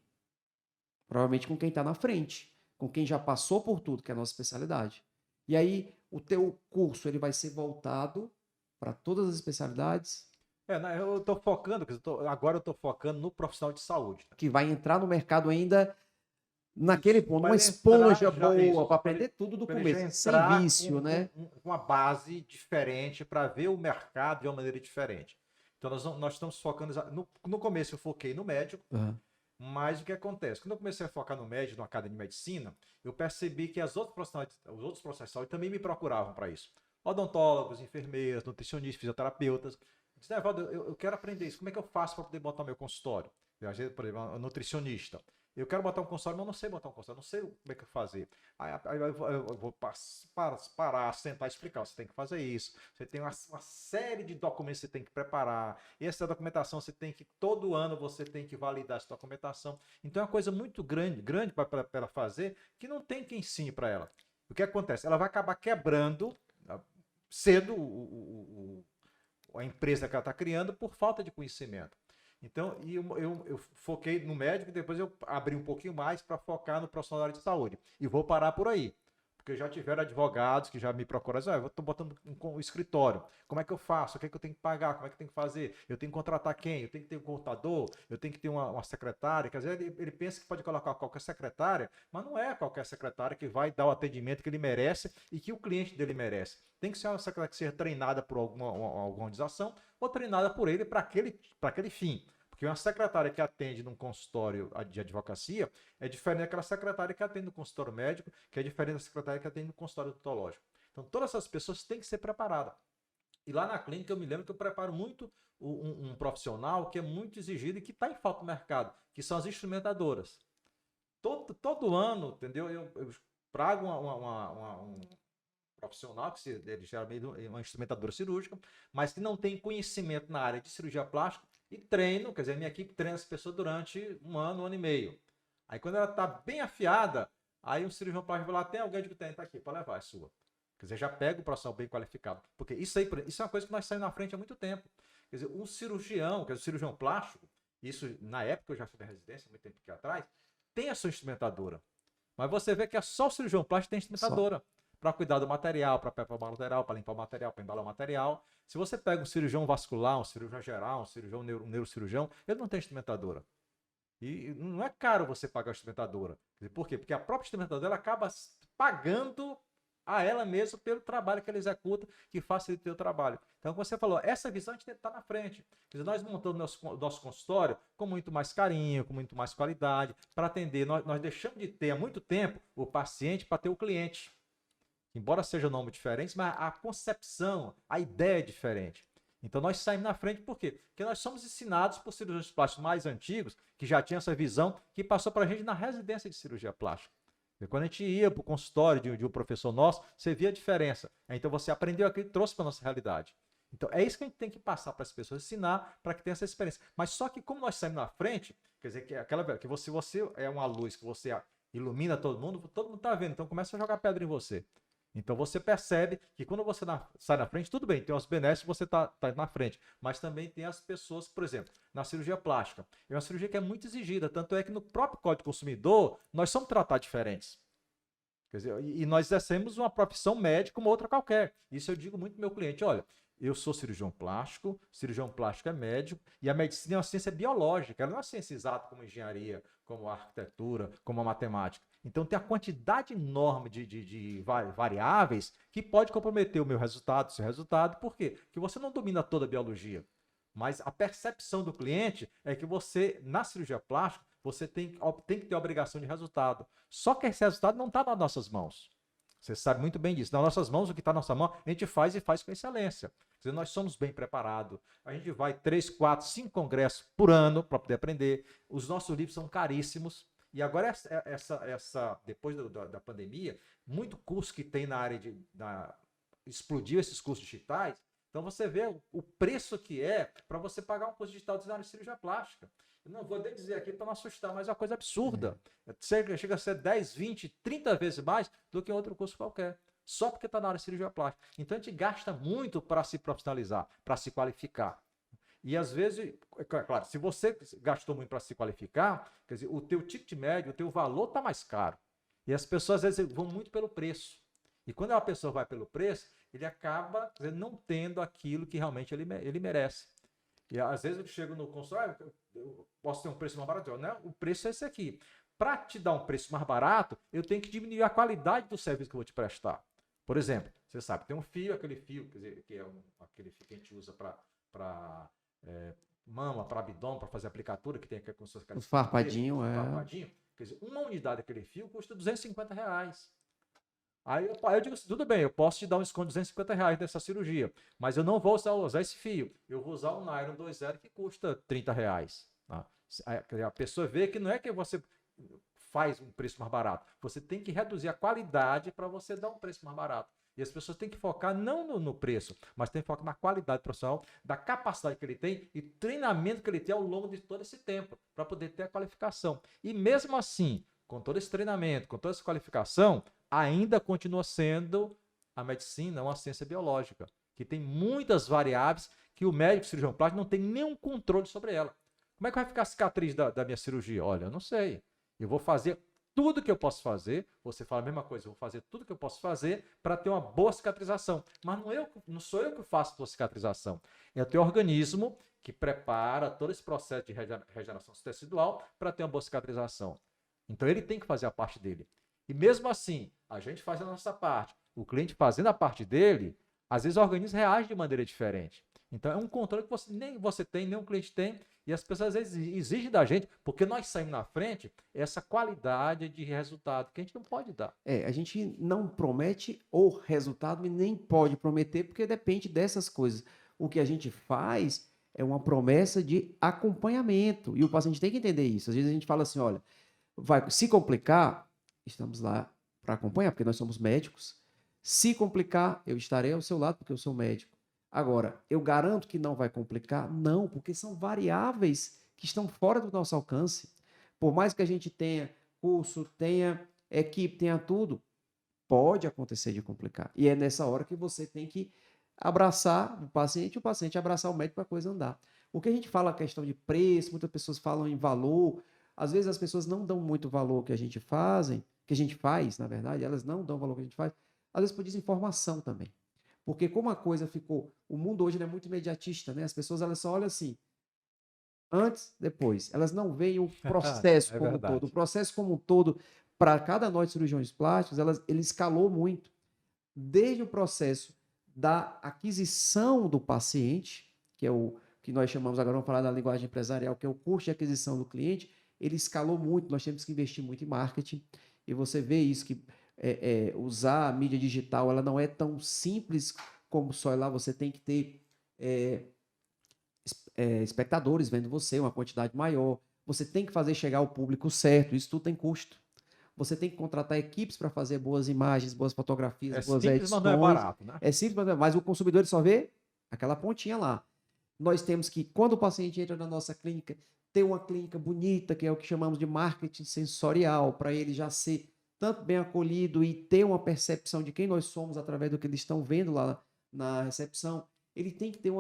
Provavelmente com quem está na frente, com quem já passou por tudo, que é a nossa especialidade. E aí, o teu curso ele vai ser voltado para todas as especialidades. Eu estou focando, agora eu estou focando no profissional de saúde. Que vai entrar no mercado ainda naquele ponto, uma Vai esponja entrar boa para aprender tudo do começo, sem vício, né? Uma base diferente para ver o mercado de uma maneira diferente. Então nós estamos focando, no começo eu foquei no médico, mas o que acontece? Quando eu comecei a focar no médico, na academia de medicina, eu percebi que os outros profissionais de saúde também me procuravam para isso. Odontólogos, enfermeiras, nutricionistas, fisioterapeutas. Disse, Evaldo, eu quero aprender isso. Como é que eu faço para poder botar meu consultório? Por exemplo, um nutricionista. Eu quero botar um consultório, mas eu não sei botar um consultório, não sei como é que eu fazer. Aí eu vou parar, sentar e explicar. Você tem que fazer isso. Você tem uma série de documentos que você tem que preparar. E essa documentação todo ano você tem que validar essa documentação. Então é uma coisa muito grande para ela fazer, que não tem quem ensine para ela. O que acontece? Ela vai acabar quebrando cedo a empresa que ela está criando por falta de conhecimento. Então, eu foquei no médico e depois eu abri um pouquinho mais para focar no profissional da área de saúde. E vou parar por aí. Porque já tiveram advogados que já me procuraram, eu estou botando um escritório. Como é que eu faço? O que é que eu tenho que pagar? Como é que eu tenho que fazer? Eu tenho que contratar quem? Eu tenho que ter um contador? Eu tenho que ter uma secretária? Quer dizer, ele pensa que pode colocar qualquer secretária, mas não é qualquer secretária que vai dar o atendimento que ele merece e que o cliente dele merece. Tem que ser uma secretária que seja treinada por alguma organização ou treinada por ele para aquele fim. Porque uma secretária que atende num consultório de advocacia é diferente daquela secretária que atende no consultório médico, que é diferente da secretária que atende no consultório odontológico. Então, todas essas pessoas têm que ser preparadas. E lá na clínica, eu me lembro que eu preparo muito um profissional que é muito exigido e que está em falta no mercado, que são as instrumentadoras. Todo ano, entendeu? Eu trago um profissional, que ele geralmente é uma instrumentadora cirúrgica, mas que não tem conhecimento na área de cirurgia plástica e treino, quer dizer, minha equipe treina essa pessoa durante um ano e meio. Aí quando ela está bem afiada, aí um cirurgião plástico vai lá, tem alguém que tem, tá aqui, para levar, é sua. Quer dizer, já pega o profissional bem qualificado. Porque isso é uma coisa que nós saímos na frente há muito tempo. Quer dizer, um cirurgião, quer dizer, um cirurgião plástico, isso na época eu já fiz a residência, muito tempo aqui atrás, tem a sua instrumentadora. Mas você vê que é só o cirurgião plástico que tem instrumentadora. Para cuidar do material, para preparar o material, para limpar o material, para embalar o material. Se você pega um cirurgião vascular, um cirurgião geral, um neurocirurgião, ele não tem instrumentadora. E não é caro você pagar a instrumentadora. Por quê? Porque a própria instrumentadora acaba pagando a ela mesma pelo trabalho que ela executa, que facilita o trabalho. Então, como você falou, essa visão a gente tem que estar na frente. Quer dizer, nós montamos nosso consultório com muito mais carinho, com muito mais qualidade, para atender. Nós deixamos de ter há muito tempo o paciente para ter o cliente. Embora seja um nome diferente, mas a concepção, a ideia é diferente. Então nós saímos na frente por quê? Porque nós somos ensinados por cirurgiões plásticos mais antigos, que já tinham essa visão, que passou para a gente na residência de cirurgia plástica. E quando a gente ia para o consultório de um professor nosso, você via a diferença. Então você aprendeu aquilo e trouxe para a nossa realidade. Então é isso que a gente tem que passar para as pessoas, ensinar para que tenha essa experiência. Mas só que como nós saímos na frente, quer dizer, que você é uma luz que você ilumina todo mundo está vendo, então começa a jogar pedra em você. Então você percebe que quando você sai na frente, tudo bem, tem os benéficos, você tá na frente, mas também tem as pessoas, por exemplo, na cirurgia plástica. É uma cirurgia que é muito exigida, tanto é que no próprio Código do Consumidor, nós somos tratados diferentes. Quer dizer, e nós exercemos uma profissão médica como outra qualquer. Isso eu digo muito pro meu cliente, olha, eu sou cirurgião plástico é médico, e a medicina é uma ciência biológica, ela não é uma ciência exata como a engenharia, como a arquitetura, como a matemática. Então tem a quantidade enorme de variáveis que pode comprometer o meu resultado, o seu resultado. Por quê? Porque você não domina toda a biologia. Mas a percepção do cliente é que você, na cirurgia plástica, você tem que ter a obrigação de resultado. Só que esse resultado não está nas nossas mãos. Você sabe muito bem disso. Nas nossas mãos, o que está na nossa mão, a gente faz e faz com excelência. Quer dizer, nós somos bem preparados. A gente vai 3, 4, 5 congressos por ano para poder aprender. Os nossos livros são caríssimos. E agora, depois da pandemia, muito curso que tem na área explodiu esses cursos digitais. Então você vê o preço que é para você pagar um curso digital de cirurgia plástica. Eu não vou nem dizer aqui para não assustar, mas é uma coisa absurda. Chega a ser 10, 20, 30 vezes mais do que outro curso qualquer. Só porque está na área de cirurgia plástica. Então a gente gasta muito para se profissionalizar, para se qualificar. E às vezes, claro, se você gastou muito para se qualificar, quer dizer, o teu ticket médio, o teu valor está mais caro. E as pessoas às vezes vão muito pelo preço. E quando uma pessoa vai pelo preço, ele acaba, quer dizer, não tendo aquilo que realmente ele merece. E às vezes eu chego no consultório, eu posso ter um preço mais barato, né? O preço é esse aqui. Para te dar um preço mais barato, eu tenho que diminuir a qualidade do serviço que eu vou te prestar. Por exemplo, você sabe, tem um fio, aquele fio, quer dizer, que é aquele fio que a gente usa para mama, para abdômen, para fazer aplicatura, que tem aqui com suas O farpadinho, farpadinho. Quer dizer, uma unidade daquele fio custa R$250. Aí eu digo assim, tudo bem, eu posso te dar um desconto de R$250 dessa cirurgia, mas eu não vou usar esse fio. Eu vou usar o Nylon 2.0 que custa R$30. Tá? A pessoa vê que não é que você faz um preço mais barato, você tem que reduzir a qualidade para você dar um preço mais barato. E as pessoas têm que focar não no preço, mas tem que focar na qualidade profissional, da capacidade que ele tem e treinamento que ele tem ao longo de todo esse tempo, para poder ter a qualificação. E mesmo assim, com todo esse treinamento, com toda essa qualificação, ainda continua sendo a medicina uma ciência biológica, que tem muitas variáveis que o médico cirurgião plástico não tem nenhum controle sobre ela. Como é que vai ficar a cicatriz da minha cirurgia? Olha, eu não sei. Eu vou fazer tudo que eu posso fazer, você fala a mesma coisa, eu vou fazer tudo que eu posso fazer para ter uma boa cicatrização. Mas não sou eu que faço a tua cicatrização. É o teu organismo que prepara todo esse processo de regeneração tecidual para ter uma boa cicatrização. Então ele tem que fazer a parte dele. E mesmo assim, a gente faz a nossa parte. O cliente fazendo a parte dele, às vezes o organismo reage de maneira diferente. Então é um controle que nem você tem, nem o cliente tem, e as pessoas às vezes exigem da gente, porque nós saímos na frente, essa qualidade de resultado que a gente não pode dar. A gente não promete o resultado e nem pode prometer, porque depende dessas coisas. O que a gente faz é uma promessa de acompanhamento, e o paciente tem que entender isso. Às vezes a gente fala assim, olha, vai se complicar, estamos lá para acompanhar, porque nós somos médicos. Se complicar, eu estarei ao seu lado, porque eu sou médico. Agora, eu garanto que não vai complicar? Não, porque são variáveis que estão fora do nosso alcance. Por mais que a gente tenha curso, tenha equipe, tenha tudo, pode acontecer de complicar. E é nessa hora que você tem que abraçar o paciente abraçar o médico para a coisa andar. O que a gente fala a questão de preço, muitas pessoas falam em valor, às vezes as pessoas não dão muito valor que a gente faz, na verdade, elas não dão valor que a gente faz, às vezes por desinformação também. Porque como a coisa ficou, o mundo hoje é muito imediatista, né? As pessoas elas só olham assim, antes, depois. Elas não veem o processo como um todo. O processo como um todo, para cada nós cirurgiões plásticos, ele escalou muito. Desde o processo da aquisição do paciente, que é o que nós chamamos, agora vamos falar da linguagem empresarial, que é o custo de aquisição do cliente, ele escalou muito, nós temos que investir muito em marketing, e você vê isso, que usar a mídia digital, ela não é tão simples como só lá, você tem que ter espectadores vendo você, uma quantidade maior, você tem que fazer chegar ao público certo, isso tudo tem custo. Você tem que contratar equipes para fazer boas imagens, boas fotografias, boas edições. Mas não é barato, né? É simples, mas o consumidor só vê aquela pontinha lá. Nós temos que, quando o paciente entra na nossa clínica, ter uma clínica bonita, que é o que chamamos de marketing sensorial, para ele já ser tanto bem acolhido e ter uma percepção de quem nós somos através do que eles estão vendo lá na recepção. Ele tem que ter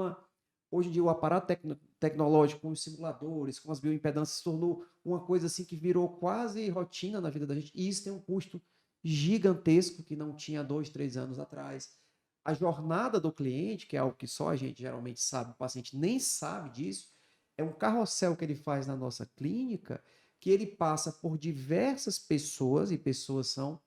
hoje em dia o aparato tecnológico, com os simuladores, com as bioimpedâncias, se tornou uma coisa assim que virou quase rotina na vida da gente. E isso tem um custo gigantesco que não tinha 2, 3 anos atrás. A jornada do cliente, que é algo que só a gente geralmente sabe, o paciente nem sabe disso, é um carrossel que ele faz na nossa clínica, que ele passa por diversas pessoas, e pessoas são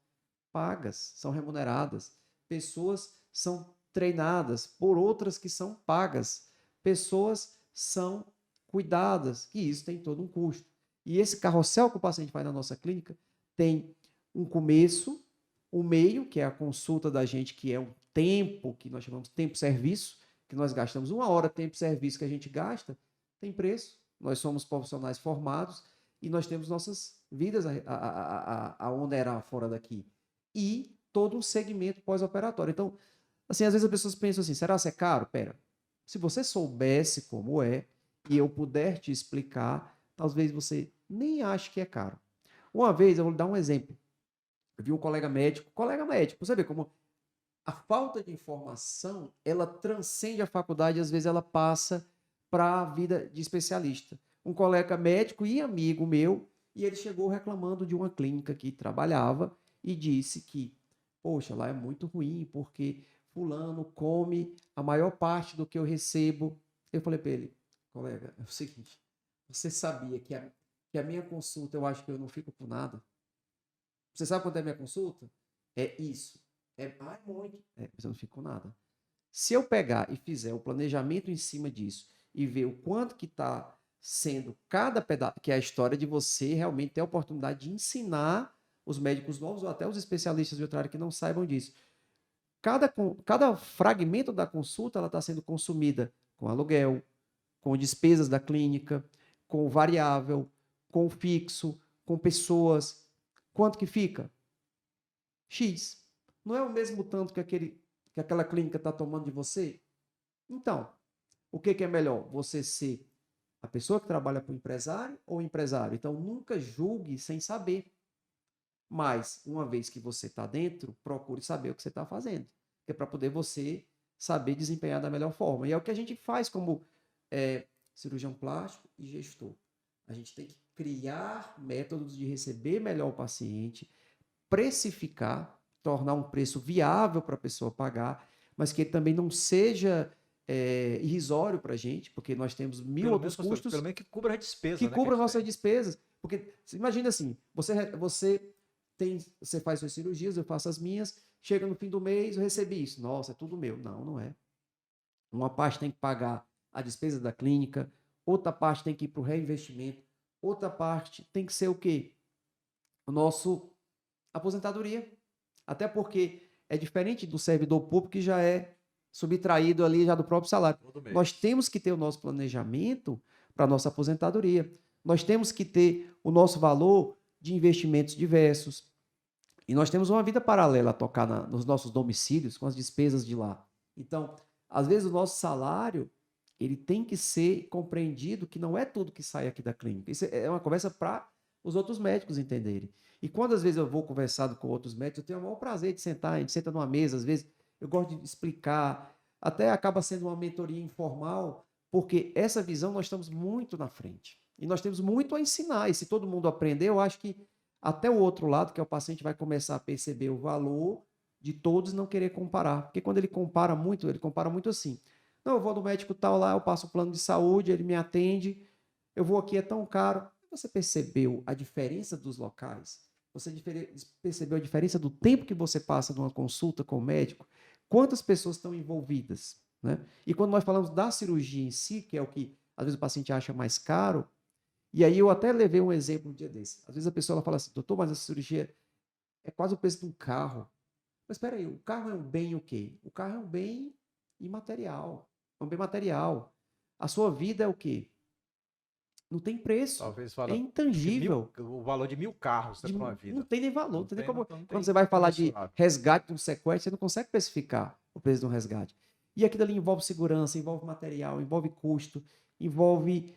pagas, são remuneradas. Pessoas são treinadas por outras que são pagas. Pessoas são cuidadas, e isso tem todo um custo. E esse carrossel que o paciente faz na nossa clínica tem um começo, um meio, que é a consulta da gente, que é um tempo, que nós chamamos de tempo-serviço, que nós gastamos 1 hora tempo-serviço que a gente gasta, tem preço. Nós somos profissionais formados e nós temos nossas vidas a onerar fora daqui. E todo um segmento pós-operatório. Então, Assim, às vezes as pessoas pensam assim, será que é caro? Pera, se você soubesse como é e eu puder te explicar, talvez você nem ache que é caro. Uma vez, eu vou dar um exemplo. Eu vi um colega médico, você vê como a falta de informação, ela transcende a faculdade, às vezes ela passa para a vida de especialista. Um colega médico e amigo meu, e ele chegou reclamando de uma clínica que trabalhava e disse que, poxa, lá é muito ruim, porque fulano come a maior parte do que eu recebo. Eu falei para ele, colega, é o seguinte, você sabia que a minha consulta, eu acho que eu não fico por nada? Você sabe quanto é a minha consulta? É isso. Muito. Mas eu não fico com nada. Se eu pegar e fizer o planejamento em cima disso e ver o quanto que está sendo cada pedaço, que é a história de você realmente ter a oportunidade de ensinar os médicos novos ou até os especialistas de outra área que não saibam disso. Cada fragmento da consulta ela está sendo consumida com aluguel, com despesas da clínica, com variável, com fixo, com pessoas. Quanto que fica? X. Não é o mesmo tanto que aquela clínica está tomando de você? Então, o que é melhor? Você ser a pessoa que trabalha para o empresário ou o empresário? Então, nunca julgue sem saber. Mas, uma vez que você está dentro, procure saber o que você está fazendo. Que é para poder você saber desempenhar da melhor forma. E é o que a gente faz como cirurgião plástico e gestor. A gente tem que criar métodos de receber melhor o paciente, precificar, tornar um preço viável para a pessoa pagar, mas que ele também não seja irrisório para a gente, porque nós temos mil outros custos. Pelo menos que cubra a despesa. Que cubra nossas despesas. Porque, imagina assim, você faz suas cirurgias, eu faço as minhas, chega no fim do mês, eu recebi isso. Nossa, é tudo meu. Não, não é. Uma parte tem que pagar a despesa da clínica, outra parte tem que ir para o reinvestimento, outra parte tem que ser o quê? O nosso aposentadoria. Até porque é diferente do servidor público que já é subtraído ali já do próprio salário. Nós temos que ter o nosso planejamento para a nossa aposentadoria. Nós temos que ter o nosso valor de investimentos diversos. E nós temos uma vida paralela a tocar nos nossos domicílios, com as despesas de lá. Então, às vezes o nosso salário, ele tem que ser compreendido que não é tudo que sai aqui da clínica. Isso é uma conversa para os outros médicos entenderem. E quando às vezes eu vou conversando com outros médicos, eu tenho o maior prazer de sentar, a gente senta numa mesa, às vezes eu gosto de explicar, até acaba sendo uma mentoria informal, porque essa visão nós estamos muito na frente. E nós temos muito a ensinar. E se todo mundo aprender, eu acho que até o outro lado, que é o paciente, vai começar a perceber o valor de todos e não querer comparar. Porque quando ele compara muito assim. Não, eu vou no médico tal lá, eu passo o plano de saúde, ele me atende, eu vou aqui, é tão caro. Você percebeu a diferença dos locais? Você percebeu a diferença do tempo que você passa numa consulta com o médico? Quantas pessoas estão envolvidas? Né? E quando nós falamos da cirurgia em si, que é o que às vezes o paciente acha mais caro, e aí eu até levei um exemplo um dia desse. Às vezes a pessoa ela fala assim, doutor, mas a cirurgia é quase o preço de um carro. Mas espera aí, o carro é um bem o quê? O carro é um bem imaterial, é um bem material. A sua vida é o quê? Não tem preço. Talvez é intangível. O valor de 1000 carros para uma vida. Não tem nem valor. Não tem como, não tem quando você vai falar de resgate de um sequestro, você não consegue especificar o preço de um resgate. E aquilo ali envolve segurança, envolve material, envolve custo, envolve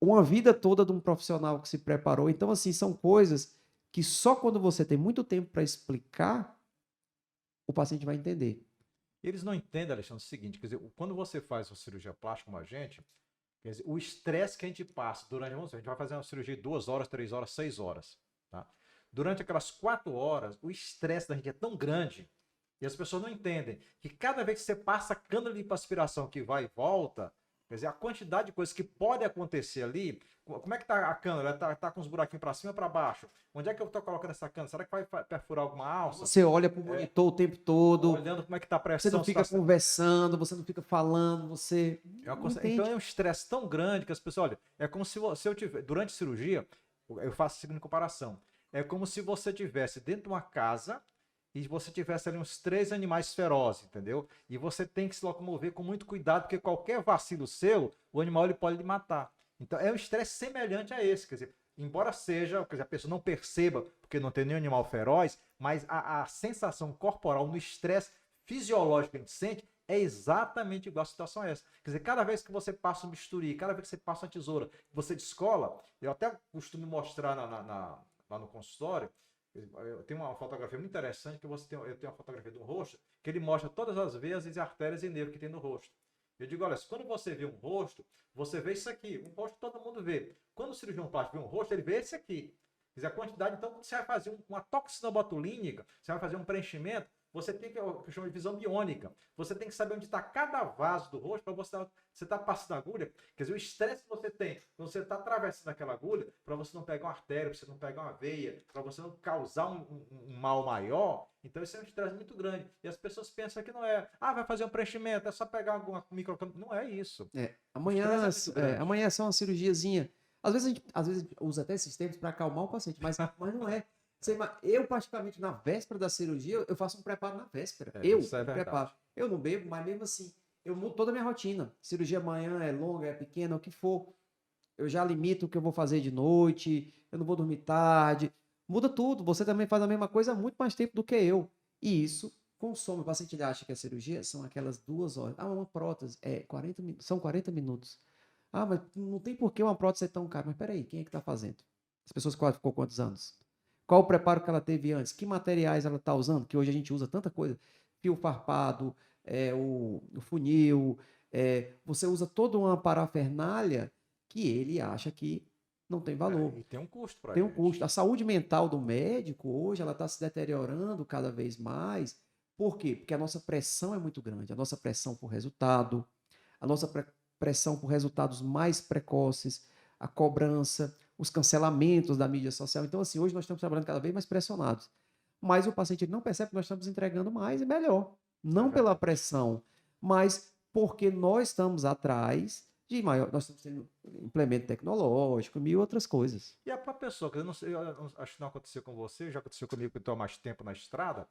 uma vida toda de um profissional que se preparou. Então, assim, são coisas que só quando você tem muito tempo para explicar, o paciente vai entender. Eles não entendem, Alexandre, o seguinte, quer dizer, quando você faz uma cirurgia plástica como a gente, quer dizer, o estresse que a gente passa durante, vamos dizer, a gente vai fazer uma cirurgia de 2 horas, 3 horas, 6 horas, tá? Durante aquelas 4 horas, o estresse da gente é tão grande e as pessoas não entendem que cada vez que você passa a cana de aspiração que vai e volta, quer dizer, a quantidade de coisas que pode acontecer ali, como é que tá a cana? Ela tá com os buraquinhos para cima ou para baixo? Onde é que eu tô colocando essa cana? Será que vai perfurar alguma alça? Você olha para o monitor o tempo todo. Olhando como é que tá a pressão. Você não fica conversando, você não fica falando, você então é um estresse tão grande que as pessoas, olha, é como se eu tiver, durante a cirurgia, eu faço a seguinte comparação, é como se você tivesse dentro de uma casa e você tivesse ali uns 3 animais ferozes, entendeu? E você tem que se locomover com muito cuidado, porque qualquer vacilo seu, o animal ele pode lhe matar. Então é um estresse semelhante a esse, quer dizer, embora seja, quer dizer, a pessoa não perceba, porque não tem nenhum animal feroz, mas a sensação corporal no estresse fisiológico que a gente sente é exatamente igual a situação a essa. Quer dizer, cada vez que você passa um bisturi, cada vez que você passa uma tesoura, você descola, eu até costumo mostrar lá no consultório, eu tenho uma fotografia muito interessante, que eu tenho uma fotografia de um rosto, que ele mostra todas as veias e artérias e nervos que tem no rosto. Eu digo, olha, quando você vê um rosto, você vê isso aqui. Um rosto todo mundo vê. Quando o cirurgião plástico vê um rosto, ele vê esse aqui. Quer dizer, a quantidade, então, quando você vai fazer uma toxinobotulínica, você vai fazer um preenchimento, você tem que, o que chama de visão biônica. Você tem que saber onde está cada vaso do rosto para você estar passando a agulha. Quer dizer, o estresse que você tem quando você está atravessando aquela agulha, para você não pegar uma artéria, para você não pegar uma veia, para você não causar um mal maior. Então, isso é um estresse muito grande. E as pessoas pensam que não é, vai fazer um preenchimento, é só pegar alguma microcâmera. Não é isso. Amanhã é só uma cirurgiazinha. Às vezes a gente usa até esses termos para acalmar o paciente, mas não é. Eu, particularmente, na véspera da cirurgia, eu faço um preparo na véspera. Isso é preparo. Eu não bebo, mas mesmo assim, eu mudo toda a minha rotina. Cirurgia amanhã é longa, é pequena, o que for. Eu já limito o que eu vou fazer de noite, eu não vou dormir tarde. Muda tudo. Você também faz a mesma coisa há muito mais tempo do que eu. E isso consome. O paciente ele acha que a cirurgia são aquelas 2 horas. Uma prótese são 40 minutos. Mas não tem por que uma prótese ser tão cara. Mas peraí, quem é que está fazendo? As pessoas ficou quantos anos? Qual o preparo que ela teve antes? Que materiais ela está usando? Que hoje a gente usa tanta coisa. Fio farpado, o funil. Você usa toda uma parafernália que ele acha que não tem valor. E tem um custo para Tem um custo. A saúde mental do médico hoje ela está se deteriorando cada vez mais. Por quê? Porque a nossa pressão é muito grande. A nossa pressão por resultado, a nossa pressão por resultados mais precoces, a cobrança, os cancelamentos da mídia social. Então, assim, hoje nós estamos trabalhando cada vez mais pressionados. Mas o paciente não percebe que nós estamos entregando mais e melhor. Não pela pressão, mas porque nós estamos atrás de maior. Nós estamos tendo implemento tecnológico, mil outras coisas. E a própria pessoa, que eu acho que não aconteceu com você, já aconteceu comigo que eu estou há mais tempo na estrada.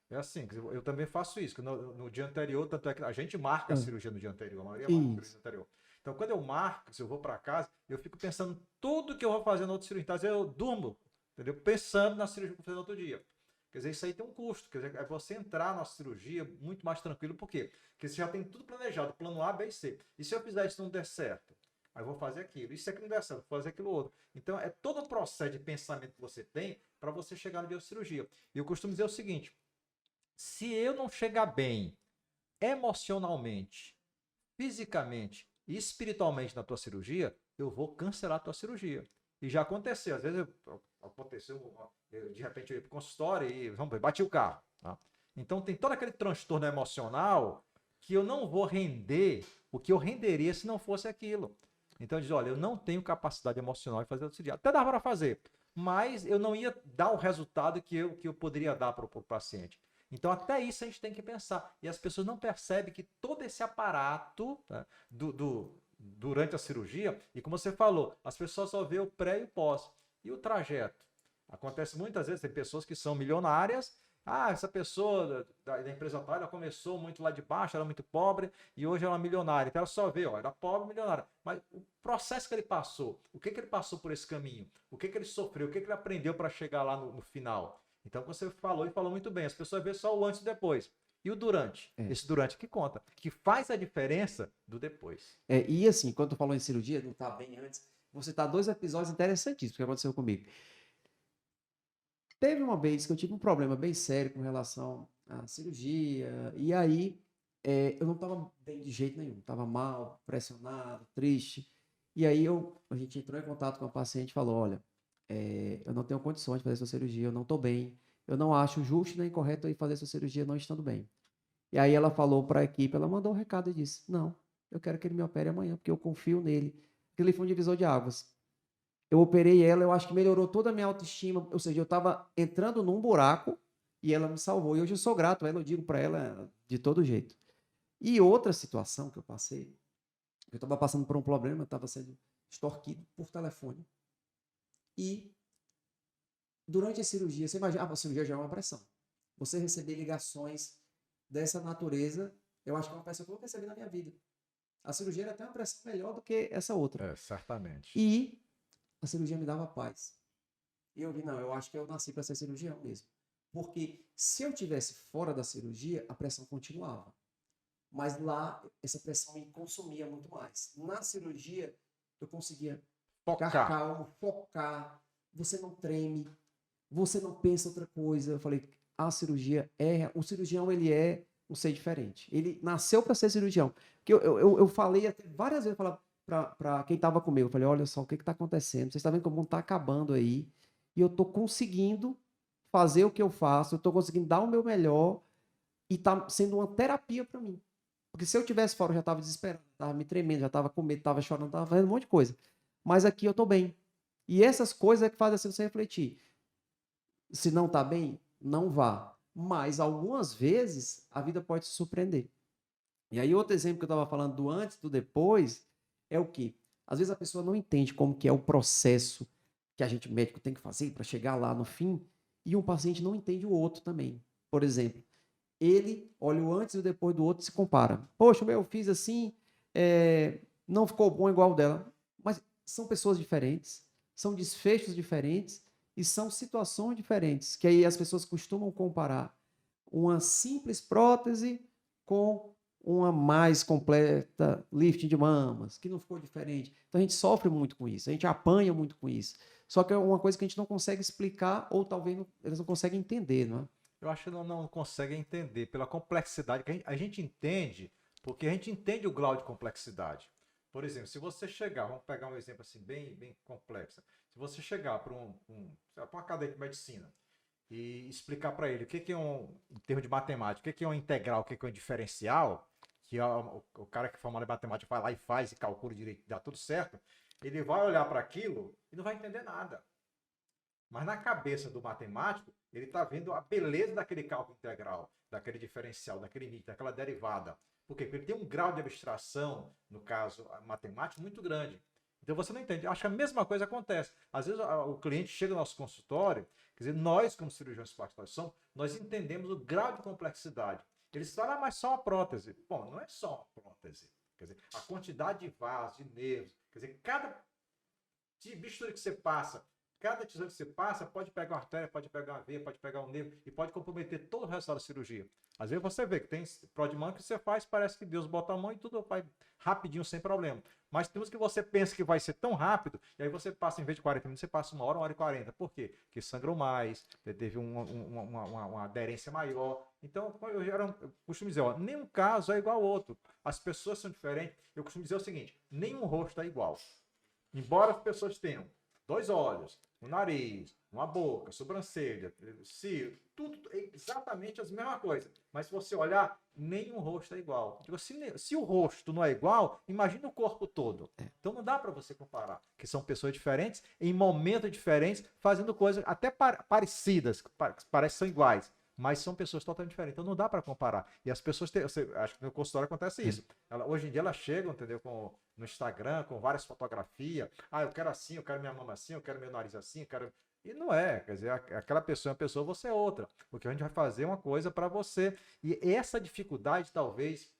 É assim, eu também faço isso. No dia anterior, tanto é que a gente marca a cirurgia no dia anterior, a maioria marca a cirurgia no anterior. Então, quando eu marco, se eu vou para casa, eu fico pensando tudo que eu vou fazer na outra cirurgia. Então, às vezes eu durmo, entendeu? Pensando na cirurgia que eu vou fazer no outro dia. Quer dizer, isso aí tem um custo. Quer dizer, é você entrar na cirurgia muito mais tranquilo. Por quê? Porque você já tem tudo planejado, plano A, B e C. E se eu fizer isso e não der certo? Aí eu vou fazer aquilo. Isso aqui não der certo, vou fazer aquilo outro. Então, é todo o processo de pensamento que você tem para você chegar no dia da cirurgia. E eu costumo dizer o seguinte: se eu não chegar bem emocionalmente, fisicamente e espiritualmente na tua cirurgia, eu vou cancelar a tua cirurgia. E já aconteceu. Às vezes de repente eu ia para o consultório e bati o carro. Tá? Então tem todo aquele transtorno emocional que eu não vou render o que eu renderia se não fosse aquilo. Então eu diz, olha, eu não tenho capacidade emocional de fazer a cirurgia. Até dava para fazer, mas eu não ia dar o resultado que eu poderia dar para o paciente. Então, até isso a gente tem que pensar. E as pessoas não percebem que todo esse aparato, tá, durante a cirurgia, e como você falou, as pessoas só vê o pré e o pós. E o trajeto? Acontece muitas vezes, tem pessoas que são milionárias. Essa pessoa da empresa tal, ela começou muito lá de baixo, era muito pobre, e hoje ela é milionária. Então ela só vê, era pobre, milionária. Mas o processo que ele passou, o que ele passou por esse caminho, o que ele sofreu, o que ele aprendeu para chegar lá no final. Então você falou e falou muito bem, as pessoas vê só o antes e depois. E o durante? Esse durante que conta, que faz a diferença do depois. E assim, quando tu falou em cirurgia, não tá bem antes, você tá 2 episódios interessantíssimos que aconteceu comigo. Teve uma vez que eu tive um problema bem sério com relação à cirurgia, e aí eu não estava bem de jeito nenhum, estava mal, pressionado, triste. E aí a gente entrou em contato com a paciente e falou, olha, eu não tenho condições de fazer essa cirurgia, eu não estou bem, eu não acho justo nem correto eu fazer essa cirurgia não estando bem. E aí ela falou para a equipe, ela mandou um recado e disse, não, eu quero que ele me opere amanhã, porque eu confio nele. Aquele foi um divisor de águas. Eu operei ela, eu acho que melhorou toda a minha autoestima, ou seja, eu estava entrando num buraco e ela me salvou. E hoje eu sou grato a ela, eu digo para ela de todo jeito. E outra situação que eu passei, eu estava passando por um problema, eu estava sendo extorquido por telefone. E durante a cirurgia, você imagina, a cirurgia já é uma pressão. Você receber ligações dessa natureza, eu acho que é uma pressão que eu nunca recebi na minha vida. A cirurgia era até uma pressão melhor do que essa outra. Certamente. E a cirurgia me dava paz. E eu vi, não, eu acho que eu nasci para ser cirurgião mesmo. Porque se eu tivesse fora da cirurgia, a pressão continuava. Mas lá, essa pressão me consumia muito mais. Na cirurgia, eu conseguia ficar Focar. calmo, focar. Você não treme, você não pensa outra coisa. Eu falei, a cirurgia é... O cirurgião, ele é um ser diferente. Ele nasceu para ser cirurgião. Porque eu falei até várias vezes para quem estava comigo, eu falei, olha só, o que está acontecendo? Vocês estão vendo que o mundo está acabando aí, e eu estou conseguindo fazer o que eu faço, eu estou conseguindo dar o meu melhor, e está sendo uma terapia para mim. Porque se eu tivesse fora, eu já estava desesperado, estava me tremendo, já estava com medo, estava chorando, estava fazendo um monte de coisa. Mas aqui eu estou bem. E essas coisas é que fazem assim você refletir. Se não está bem, não vá. Mas algumas vezes a vida pode te surpreender. E aí outro exemplo que eu estava falando do antes, do depois, é o quê? Às vezes a pessoa não entende como que é o processo que a gente médico tem que fazer para chegar lá no fim, e um paciente não entende o outro também. Por exemplo, ele olha o antes e o depois do outro e se compara. Poxa, eu fiz assim, não ficou bom igual o dela. Mas são pessoas diferentes, são desfechos diferentes e são situações diferentes, que aí as pessoas costumam comparar uma simples prótese com uma mais completa lifting de mamas, que não ficou diferente. Então a gente sofre muito com isso, a gente apanha muito com isso. Só que é uma coisa que a gente não consegue explicar ou talvez eles não conseguem entender, não é? Eu acho que não consegue entender pela complexidade, que a gente entende, porque a gente entende o grau de complexidade. Por exemplo, se você chegar, vamos pegar um exemplo assim bem complexo. Se você chegar para uma cadeia de medicina e explicar para ele o que é em termos de matemática, o que é um integral, o que é um diferencial, que é o cara que é formado em matemática vai lá e faz e calcula direito, dá tudo certo, ele vai olhar para aquilo e não vai entender nada. Mas na cabeça do matemático, ele está vendo a beleza daquele cálculo integral, daquele diferencial, daquele limite, daquela derivada. Por quê? Porque ele tem um grau de abstração, no caso matemático, muito grande. Então você não entende. Acho que a mesma coisa acontece. Às vezes o cliente chega no nosso consultório, quer dizer, nós, como cirurgiões plásticos, nós entendemos o grau de complexidade. Eles falam, mas só uma prótese. Bom, não é só uma prótese. Quer dizer, a quantidade de vasos, de nervos, quer dizer, cada bisturi que você passa, cada tesoura que você passa pode pegar uma artéria, pode pegar uma veia, pode pegar um nervo e pode comprometer todo o resultado da cirurgia. Às vezes você vê que tem pró de mão que você faz, parece que Deus bota a mão e tudo vai rapidinho, sem problema. Mas temos que você pensa que vai ser tão rápido, e aí você passa, em vez de 40 minutos, você passa 1 hora e 40. Por quê? Porque sangrou mais, teve uma aderência maior. Então, eu costumo dizer, ó, nenhum caso é igual ao outro. As pessoas são diferentes. Eu costumo dizer o seguinte, nenhum rosto é igual. Embora as pessoas tenham 2 olhos, um nariz, uma boca, sobrancelha, cílio, tudo é exatamente as mesmas coisas. Mas se você olhar, nenhum rosto é igual. Digo, se o rosto não é igual, imagina o corpo todo. Então não dá para você comparar, que são pessoas diferentes, em momentos diferentes, fazendo coisas até parecidas, que parecem que são iguais. Mas são pessoas totalmente diferentes. Então não dá para comparar. E as pessoas acho que no consultório acontece isso. Hoje em dia elas chegam, entendeu? No Instagram, com várias fotografias. Ah, eu quero assim, eu quero minha mama assim, eu quero meu nariz assim, eu quero. E não é, quer dizer, aquela pessoa é uma pessoa, você é outra. Porque a gente vai fazer uma coisa para você. E essa dificuldade, talvez,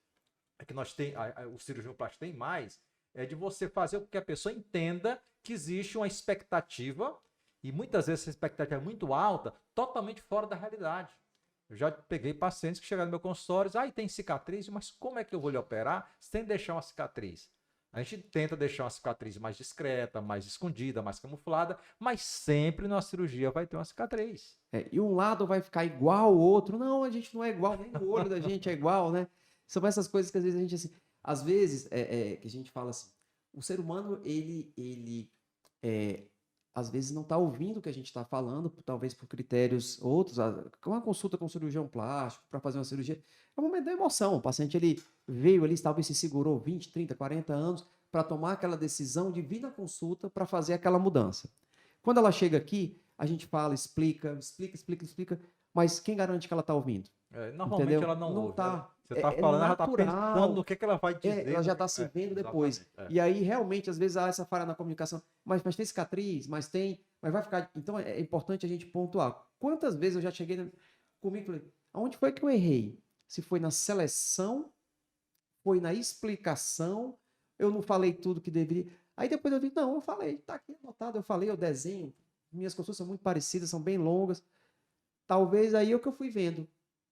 é que o cirurgião plástico tem mais, é de você fazer com que a pessoa entenda que existe uma expectativa, e muitas vezes essa expectativa é muito alta, totalmente fora da realidade. Eu já peguei pacientes que chegaram no meu consultório e tem cicatriz, mas como é que eu vou lhe operar sem deixar uma cicatriz? A gente tenta deixar uma cicatriz mais discreta, mais escondida, mais camuflada, mas sempre na cirurgia vai ter uma cicatriz. E um lado vai ficar igual ao outro. Não, a gente não é igual, nem o olho da gente é igual, né? São essas coisas que às vezes a gente, assim, às vezes, que a gente fala assim, o ser humano, ele às vezes não está ouvindo o que a gente está falando, talvez por critérios outros, uma consulta com um cirurgião plástico para fazer uma cirurgia, é um momento da emoção. O paciente, ele veio ali, talvez se segurou 20, 30, 40 anos para tomar aquela decisão de vir na consulta para fazer aquela mudança. Quando ela chega aqui, a gente fala, explica, mas quem garante que ela está ouvindo? Normalmente Entendeu? ela não ouve. Tá. Você está falando, ela está pensando no que ela vai dizer. Ela já está se vendo depois. E aí, realmente, às vezes há essa falha na comunicação. Mas tem cicatriz, mas vai ficar. Então, é importante a gente pontuar. Quantas vezes eu já cheguei comigo e falei, aonde foi que eu errei? Se foi na seleção, foi na explicação, eu não falei tudo que deveria. Aí depois eu vi, não, eu falei, tá aqui anotado, eu falei, eu desenho. Minhas consultas são muito parecidas, são bem longas. Talvez aí é o que eu fui vendo.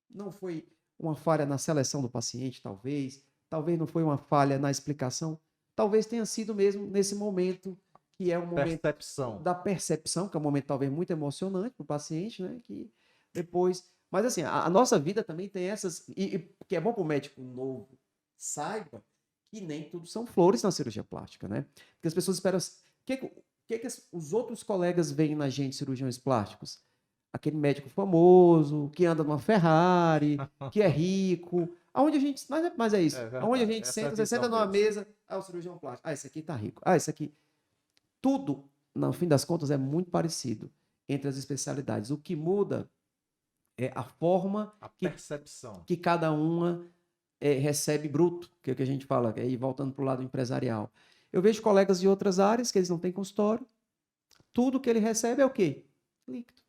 Não foi uma falha na seleção do paciente, talvez não foi uma falha na explicação, talvez tenha sido mesmo nesse momento, que é um momento Percepção. da percepção, que é um momento talvez muito emocionante para o paciente, né? Que depois. Mas assim, a nossa vida também tem essas. E que é bom para o médico novo saiba que nem tudo são flores na cirurgia plástica, né? Porque as pessoas esperam. O que os outros colegas veem na gente, cirurgiões plásticos? Aquele médico famoso, que anda numa Ferrari, que é rico. Aonde a gente. Mas é isso. É Aonde a verdade. gente Essa é a senta, você senta visão numa deles. mesa, o cirurgião plástico. Esse aqui tá rico. Esse aqui. Tudo, no fim das contas, é muito parecido entre as especialidades. O que muda é a forma A que, percepção. que cada uma recebe bruto, que é o que a gente fala, aí voltando para o lado empresarial. Eu vejo colegas de outras áreas que eles não têm consultório, tudo que ele recebe é o quê? Líquido.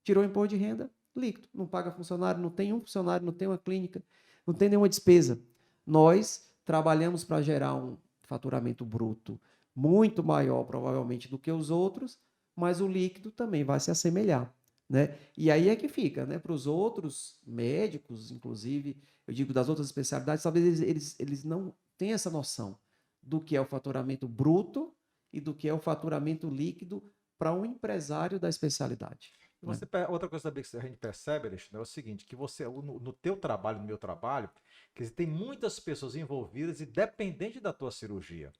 Tirou o imposto de renda, líquido. Não paga funcionário, não tem um funcionário, não tem uma clínica, não tem nenhuma despesa. Nós trabalhamos para gerar um faturamento bruto muito maior, provavelmente, do que os outros, mas o líquido também vai se assemelhar. Né? E aí é que fica, né? Para os outros médicos, inclusive, eu digo das outras especialidades, talvez eles não tenham essa noção do que é o faturamento bruto e do que é o faturamento líquido para um empresário da especialidade. Né? Outra coisa também que a gente percebe, Alexandre, é o seguinte, que você, no teu trabalho, no meu trabalho, quer dizer, tem muitas pessoas envolvidas e dependentes da tua cirurgia.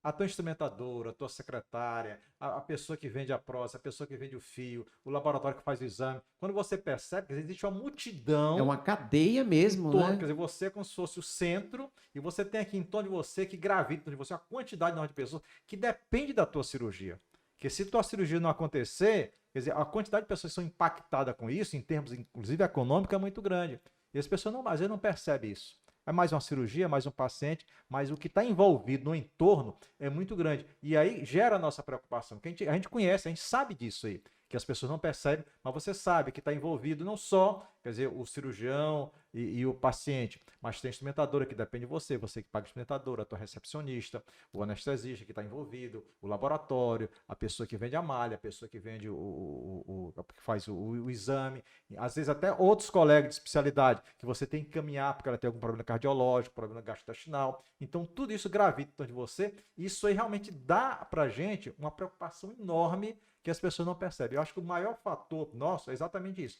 A tua instrumentadora, a tua secretária, a pessoa que vende a prótese, a pessoa que vende o fio, o laboratório que faz o exame. Quando você percebe que existe uma É multidão uma cadeia em mesmo, torno, né? quer dizer, você é como se fosse o centro, e você tem aqui em torno de você, que gravita em torno de você, uma quantidade enorme de pessoas que depende da tua cirurgia. Porque se tua cirurgia não acontecer, quer dizer, a quantidade de pessoas que são impactadas com isso, em termos inclusive econômicos, é muito grande. E as pessoas não, às vezes não percebem isso. É mais uma cirurgia, mais um paciente, mas o que está envolvido no entorno é muito grande. E aí gera a nossa preocupação, que a gente conhece, a gente sabe disso aí, que as pessoas não percebem, mas você sabe que está envolvido não só, quer dizer, o cirurgião e o paciente, mas tem a instrumentadora que depende de você, você que paga a instrumentadora, a tua recepcionista, o anestesista que está envolvido, o laboratório, a pessoa que vende a malha, a pessoa que vende que faz o exame, às vezes até outros colegas de especialidade que você tem que encaminhar porque ela tem algum problema cardiológico, problema gastrointestinal. Então tudo isso gravita em torno de você, e isso aí realmente dá pra gente uma preocupação enorme que as pessoas não percebem. Eu acho que o maior fator nosso é exatamente isso.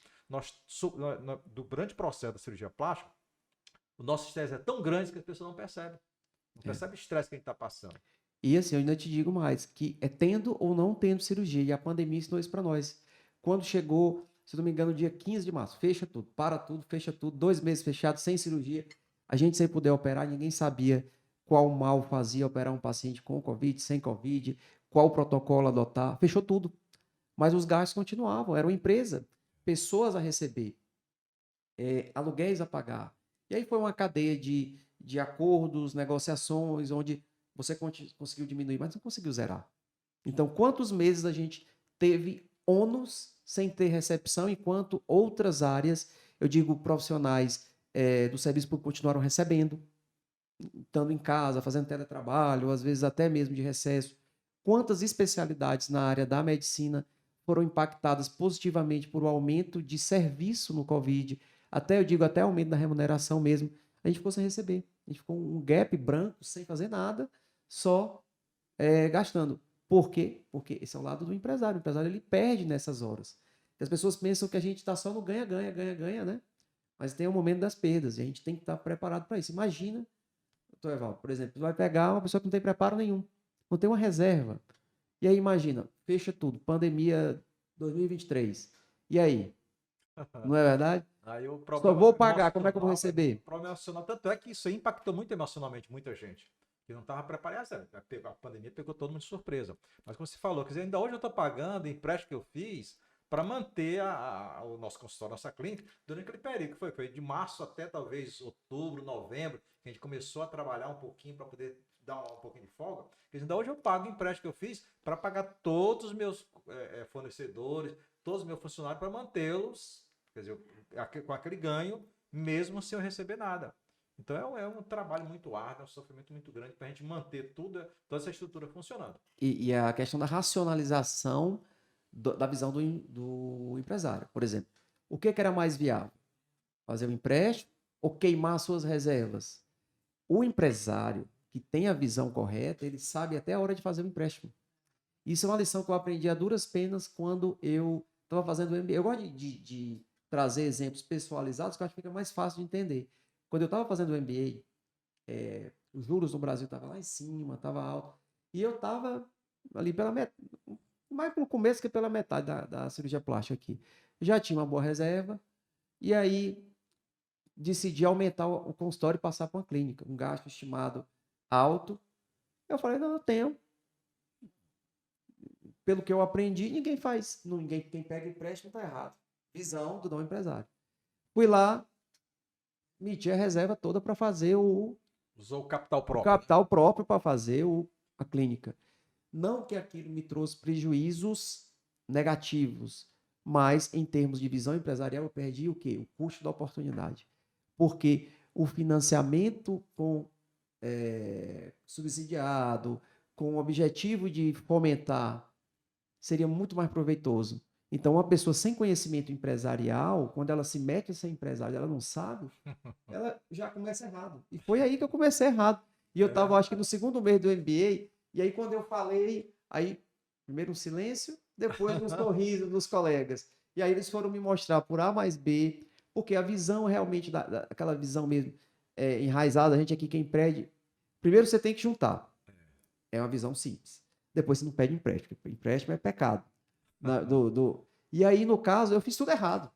Durante o processo da cirurgia plástica, o nosso estresse é tão grande que as pessoas não percebem. Não percebe o estresse que a gente está passando. E assim, eu ainda te digo mais, que é tendo ou não tendo cirurgia, e a pandemia ensinou isso para nós. Quando chegou, se não me engano, dia 15 de março, fecha tudo, para tudo, fecha tudo, 2 meses fechados, sem cirurgia, a gente sem poder operar, ninguém sabia qual mal fazia operar um paciente com Covid, sem Covid, qual protocolo adotar, fechou tudo. Mas os gastos continuavam, era uma empresa, pessoas a receber, aluguéis a pagar. E aí foi uma cadeia de acordos, negociações, onde você conseguiu diminuir, mas não conseguiu zerar. Então, quantos meses a gente teve ônus sem ter recepção, enquanto outras áreas, eu digo profissionais do serviço público, continuaram recebendo, estando em casa, fazendo teletrabalho, às vezes até mesmo de recesso. Quantas especialidades na área da medicina foram impactadas positivamente por o aumento de serviço no Covid, até eu digo até aumento da remuneração mesmo, a gente ficou sem receber. A gente ficou um gap branco, sem fazer nada, só gastando. Por quê? Porque esse é o lado do empresário. O empresário ele perde nessas horas. As pessoas pensam que a gente está só no ganha, ganha, ganha, ganha, né? Mas tem o momento das perdas e a gente tem que estar preparado para isso. Imagina, doutor Evaldo, por exemplo, vai pegar uma pessoa que não tem preparo nenhum, não tem uma reserva. E aí imagina, fecha tudo, pandemia 2023. E aí? Não é verdade? Aí o Só problema vou pagar, como é que eu vou emocional, receber? problema emocional, tanto é que isso aí impactou muito emocionalmente muita gente. Que não estava preparado, a pandemia pegou todo mundo de surpresa. Mas como você falou, quer dizer, ainda hoje eu estou pagando empréstimo que eu fiz para manter o nosso consultório, nossa clínica, durante aquele período que foi de março até talvez outubro, novembro, que a gente começou a trabalhar um pouquinho para poder dar um pouquinho de folga. Quer dizer, ainda hoje eu pago o empréstimo que eu fiz para pagar todos os meus fornecedores, todos os meus funcionários, para mantê-los, quer dizer, com aquele ganho, mesmo sem eu receber nada. Então é um trabalho muito árduo, é um sofrimento muito grande para a gente manter toda essa estrutura funcionando. E a questão da racionalização da visão do empresário. Por exemplo, O que era mais viável? Fazer um empréstimo ou queimar suas reservas? O empresário que tem a visão correta, ele sabe até a hora de fazer o empréstimo. Isso é uma lição que eu aprendi a duras penas quando eu estava fazendo o MBA. Eu gosto de trazer exemplos pessoalizados que eu acho que fica mais fácil de entender. Quando eu estava fazendo o MBA, os juros no Brasil estavam lá em cima, estava alto. E eu estava ali pela metade, mais pelo começo que pela metade da cirurgia plástica aqui. Já tinha uma boa reserva, e aí decidi aumentar o consultório e passar para uma clínica. Um gasto estimado alto. Eu falei, não, eu tenho. Pelo que eu aprendi, ninguém faz. Quem pega empréstimo está errado. Visão do não empresário. Fui lá, meti a reserva toda para fazer Usou o capital próprio. Capital próprio para fazer a clínica. Não que aquilo me trouxe prejuízos negativos, mas em termos de visão empresarial eu perdi o quê? O custo da oportunidade. Porque o financiamento subsidiado, com o objetivo de fomentar, seria muito mais proveitoso. Então, uma pessoa sem conhecimento empresarial, quando ela se mete a ser empresária, ela não sabe, ela já começa errado. E foi aí que eu comecei errado. E eu estava, acho que no segundo mês do MBA, e aí quando eu falei, aí primeiro um silêncio, depois um sorriso dos colegas. E aí eles foram me mostrar por A mais B, porque a visão realmente, aquela visão mesmo enraizada, a gente aqui quem pede, primeiro você tem que juntar. É uma visão simples. Depois você não pede empréstimo, porque empréstimo é pecado. E aí, no caso, eu fiz tudo errado.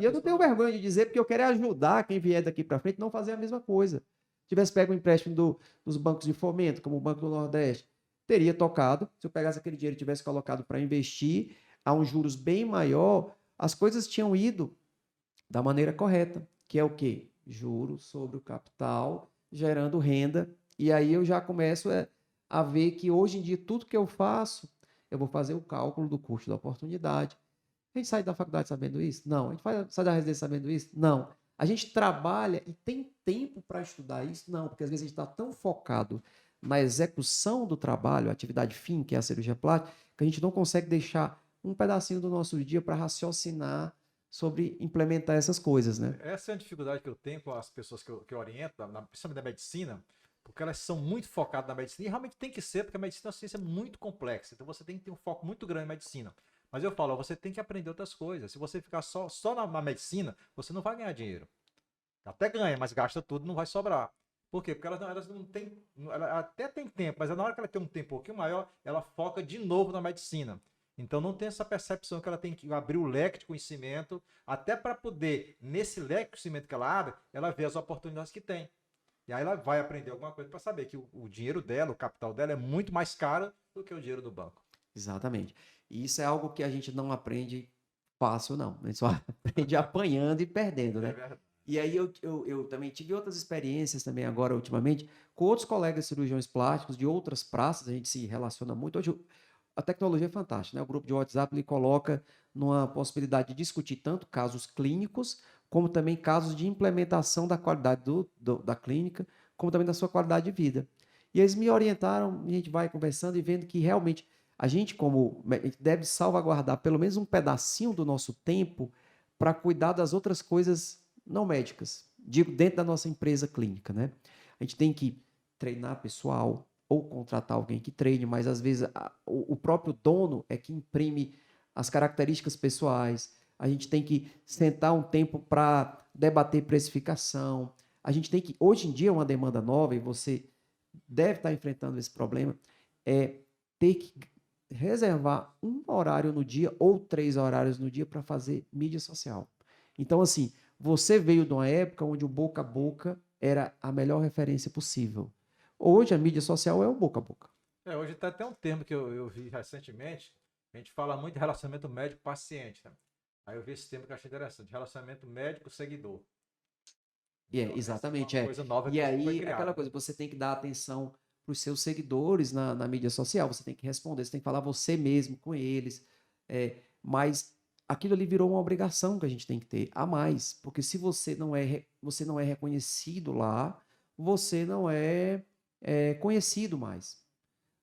E eu não tenho vergonha de dizer, porque eu quero ajudar quem vier daqui para frente não fazer a mesma coisa. Se tivesse pego um empréstimo dos bancos de fomento, como o Banco do Nordeste, teria tocado. Se eu pegasse aquele dinheiro e tivesse colocado para investir a um juros bem maior, as coisas tinham ido da maneira correta, que é o quê? Juros sobre o capital, gerando renda. E aí eu já começo a ver que hoje em dia tudo que eu faço, eu vou fazer o cálculo do custo da oportunidade. A gente sai da faculdade sabendo isso? Não. A gente sai da residência sabendo isso? Não. A gente trabalha e tem tempo para estudar isso? Não, porque às vezes a gente está tão focado na execução do trabalho, a atividade fim, que é a cirurgia plástica, que a gente não consegue deixar um pedacinho do nosso dia para raciocinar sobre implementar essas coisas, né? Essa é a dificuldade que eu tenho com as pessoas que eu oriento, principalmente da medicina, porque elas são muito focadas na medicina, e realmente tem que ser, porque a medicina é uma ciência muito complexa, então você tem que ter um foco muito grande na medicina. Mas eu falo, você tem que aprender outras coisas. Se você ficar só na medicina, você não vai ganhar dinheiro. Até ganha, mas gasta tudo, não vai sobrar. Por quê? Porque elas não têm. Ela até tem tempo, mas na hora que ela tem um tempo um pouquinho maior, ela foca de novo na medicina. Então não tem essa percepção que ela tem que abrir o leque de conhecimento, até para poder, nesse leque de conhecimento que ela abre, ela vê as oportunidades que tem. E aí ela vai aprender alguma coisa para saber que o dinheiro dela, o capital dela é muito mais caro do que o dinheiro do banco. Exatamente. E isso é algo que a gente não aprende fácil, não. A gente só aprende apanhando e perdendo, né? É verdade. E aí eu também tive outras experiências também agora, ultimamente, com outros colegas cirurgiões plásticos de outras praças, a gente se relaciona muito. Hoje a tecnologia é fantástica, né? O grupo de WhatsApp ele coloca numa possibilidade de discutir tanto casos clínicos, como também casos de implementação da qualidade da clínica, como também da sua qualidade de vida. E eles me orientaram, e a gente vai conversando e vendo que realmente a gente deve salvaguardar pelo menos um pedacinho do nosso tempo para cuidar das outras coisas não médicas, digo, dentro da nossa empresa clínica, né? A gente tem que treinar pessoal ou contratar alguém que treine, mas às vezes o próprio dono é que imprime as características pessoais. A gente tem que sentar um tempo para debater precificação. A gente tem que, hoje em dia, uma demanda nova, e você deve estar enfrentando esse problema, é ter que reservar um horário no dia ou 3 horários no dia para fazer mídia social. Então, assim, você veio de uma época onde o boca a boca era a melhor referência possível. Hoje a mídia social é o boca a boca. Hoje tem até um termo que eu vi recentemente, a gente fala muito de relacionamento médico-paciente. Né? Aí eu vi esse termo que eu achei interessante, relacionamento médico-seguidor. Então, Exatamente. é uma coisa nova E que aí, foi criada. aquela coisa, você tem que dar atenção para os seus seguidores na mídia social, você tem que responder, você tem que falar você mesmo com eles. Mas aquilo ali virou uma obrigação que a gente tem que ter a mais, porque se você não é reconhecido lá, você não é conhecido mais.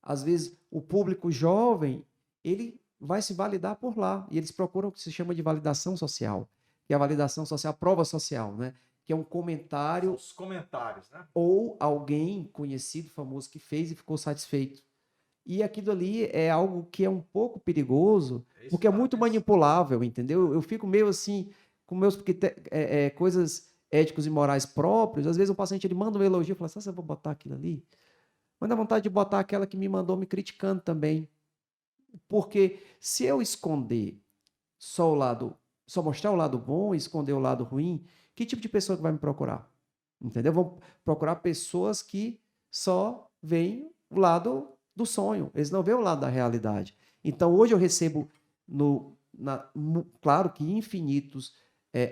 Às vezes, o público jovem, ele vai se validar por lá, e eles procuram o que se chama de validação social, que é a validação social, a prova social, né? Que é um comentário... São os comentários, né? Ou alguém conhecido, famoso, que fez e ficou satisfeito. E aquilo ali é algo que é um pouco perigoso, É isso porque é que eu tava muito pensando. manipulável, entendeu? Eu fico meio assim, com meus porque coisas éticos e morais próprios. Às vezes o paciente ele manda um elogio e fala: "Sabe se eu vou botar aquilo ali?" Mas dá vontade de botar aquela que me mandou me criticando também. Porque se eu esconder só o lado, só mostrar o lado bom e esconder o lado ruim, que tipo de pessoa que vai me procurar? Entendeu? Vão procurar pessoas que só veem o lado do sonho, eles não veem o lado da realidade. Então, hoje eu recebo, claro que infinitos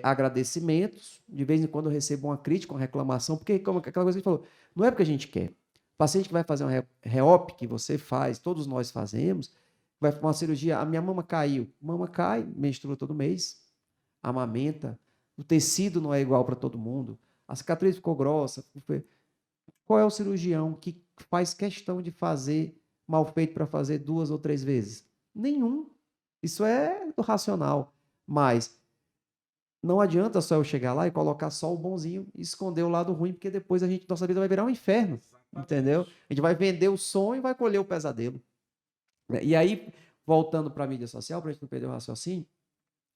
agradecimentos, de vez em quando eu recebo uma crítica, uma reclamação, porque, como aquela coisa que a gente falou, não é porque a gente quer. O paciente que vai fazer uma reop, que você faz, todos nós fazemos, vai para uma cirurgia, a minha mama caiu. Mama cai, menstrua todo mês, amamenta, o tecido não é igual para todo mundo, a cicatriz ficou grossa. Qual é o cirurgião que faz questão de fazer mal feito para fazer 2 ou 3 vezes? Nenhum. Isso é do racional. Mas não adianta só eu chegar lá e colocar só o bonzinho e esconder o lado ruim, porque depois nossa vida vai virar um inferno. Entendeu? Exatamente. A gente vai vender o sonho e vai colher o pesadelo. E aí, voltando para a mídia social, para a gente não perder o raciocínio,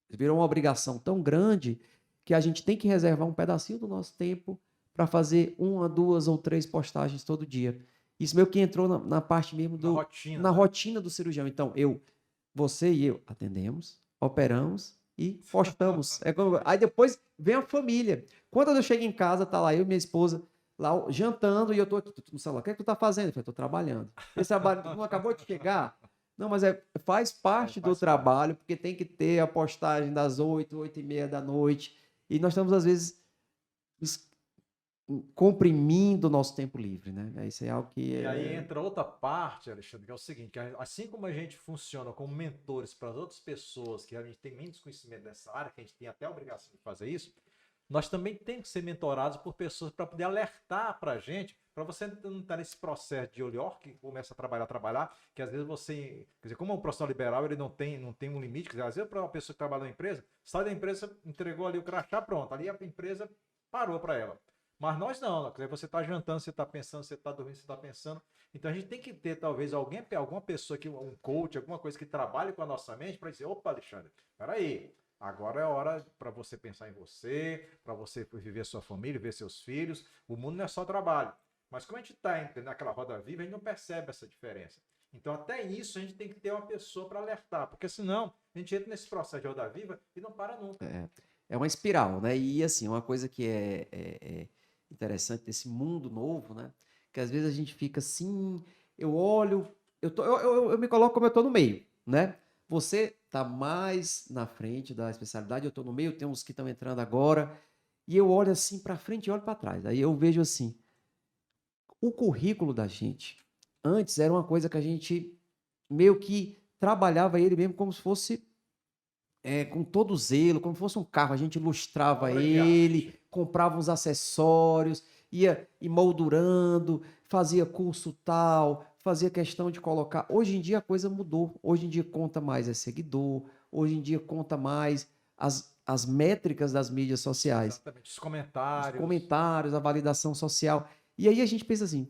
virou uma obrigação tão grande que a gente tem que reservar um pedacinho do nosso tempo para fazer 1, 2 ou 3 postagens todo dia. Isso meio que entrou na parte mesmo Na rotina, na né? rotina do cirurgião. Então, você e eu atendemos, operamos e postamos. Aí depois vem a família. Quando eu chego em casa, tá lá eu e minha esposa lá jantando e eu tô aqui no celular. O que é que tu tá fazendo? Eu falei, tô trabalhando. Esse trabalho não acabou de chegar? Não, mas faz parte do Faz parte. trabalho, porque tem que ter a postagem das 8, 8h30 da noite. E nós estamos, às vezes, comprimindo o nosso tempo livre, né? Isso é algo que E aí entra outra parte, Alexandre, que é o seguinte, que assim como a gente funciona como mentores para as outras pessoas que a gente tem menos conhecimento dessa área, que a gente tem até a obrigação de fazer isso, nós também temos que ser mentorados por pessoas para poder alertar para a gente, para você não estar nesse processo de olhar que começa a trabalhar, que às vezes você, quer dizer, como é um profissional liberal, ele não tem um limite, quer dizer, às vezes para uma pessoa que trabalha na empresa, sai da empresa, entregou ali o crachá, pronto, ali a empresa parou para ela. Mas nós não, quer dizer, você está jantando, você está pensando, você está dormindo, você está pensando. Então a gente tem que ter talvez alguma pessoa que um coach, alguma coisa que trabalhe com a nossa mente para dizer, opa, Alexandre, peraí, agora é hora para você pensar em você, para você viver sua família, ver seus filhos. O mundo não é só trabalho. Mas como a gente está naquela roda viva, a gente não percebe essa diferença. Então, até isso, a gente tem que ter uma pessoa para alertar, porque senão a gente entra nesse processo de roda viva e não para nunca. é uma espiral, né? E assim, uma coisa que é interessante desse mundo novo, né? Que às vezes a gente fica assim, eu olho, eu me coloco como eu estou no meio, né? Você está mais na frente da especialidade, eu estou no meio, tem uns que estão entrando agora, e eu olho assim para frente e olho para trás. Aí eu vejo assim, o currículo da gente, antes era uma coisa que a gente meio que trabalhava ele mesmo como se fosse com todo zelo, como se fosse um carro, a gente ilustrava Obra de arte. ele, comprava uns acessórios, ia emoldurando, fazia curso tal, fazia questão de colocar. Hoje em dia a coisa mudou. Hoje em dia conta mais seguidor, hoje em dia conta mais as métricas das mídias sociais, Exatamente. Os os comentários. comentários, a validação social. E aí a gente pensa assim,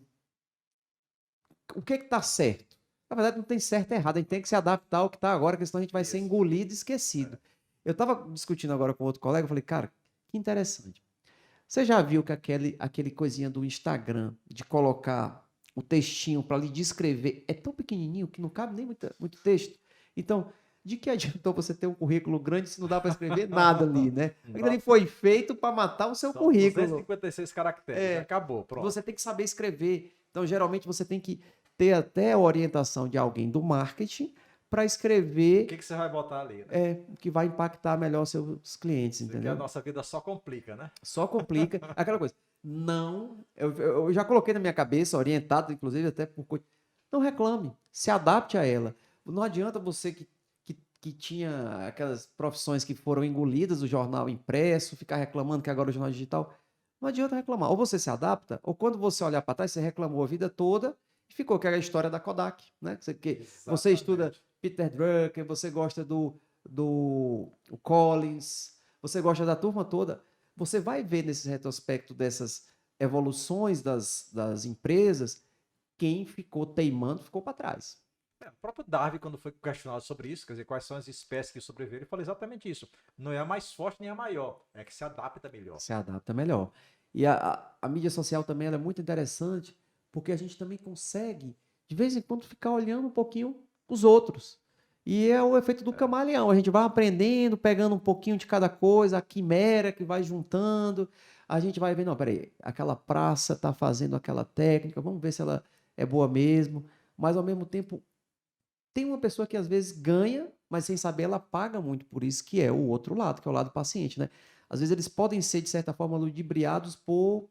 o que está certo? Na verdade, não tem certo e errado, a gente tem que se adaptar ao que está agora, porque senão a gente vai ser Isso. engolido e esquecido. Eu estava discutindo agora com outro colega, eu falei, cara, que interessante. Você já viu que aquele coisinha do Instagram, de colocar o textinho para lhe descrever, é tão pequenininho que não cabe nem muito texto? Então, de que adiantou você ter um currículo grande se não dá para escrever nada ali, né? Aquilo ali foi feito para matar o seu São currículo. 256 caracteres. Acabou, pronto. Você tem que saber escrever. Então, geralmente, você tem que ter até a orientação de alguém do marketing para O escrever que você vai botar ali, né? que vai impactar melhor seus clientes, Isso aqui a entendeu? nossa vida só complica, né? Só complica. Aquela coisa. Não, eu já coloquei na minha cabeça, orientado, inclusive, até por coisa. Não reclame, se adapte a ela. Não adianta você que tinha aquelas profissões que foram engolidas do jornal impresso, ficar reclamando que agora o jornal digital. Não adianta reclamar. Ou você se adapta, ou quando você olhar para trás, você reclamou a vida toda e ficou aquela história da Kodak, né? Que você estuda Exatamente. Peter Drucker, você gosta do Collins, você gosta da turma toda, você vai ver nesse retrospecto dessas evoluções das empresas, quem ficou teimando ficou para trás. O próprio Darwin, quando foi questionado sobre isso, quer dizer, quais são as espécies que sobreviveram, ele falou exatamente isso. Não é a mais forte nem a maior, é que se adapta melhor. Se adapta melhor. E a mídia social também ela é muito interessante, porque a gente também consegue, de vez em quando, ficar olhando um pouquinho os outros. E é o efeito do camaleão. A gente vai aprendendo, pegando um pouquinho de cada coisa, a quimera que vai juntando. A gente vai vendo, não, peraí, aquela praça está fazendo aquela técnica, vamos ver se ela é boa mesmo. Mas, ao mesmo tempo, tem uma pessoa que às vezes ganha, mas sem saber ela paga muito por isso, que é o outro lado, que é o lado do paciente, né? Às vezes eles podem ser, de certa forma, ludibriados por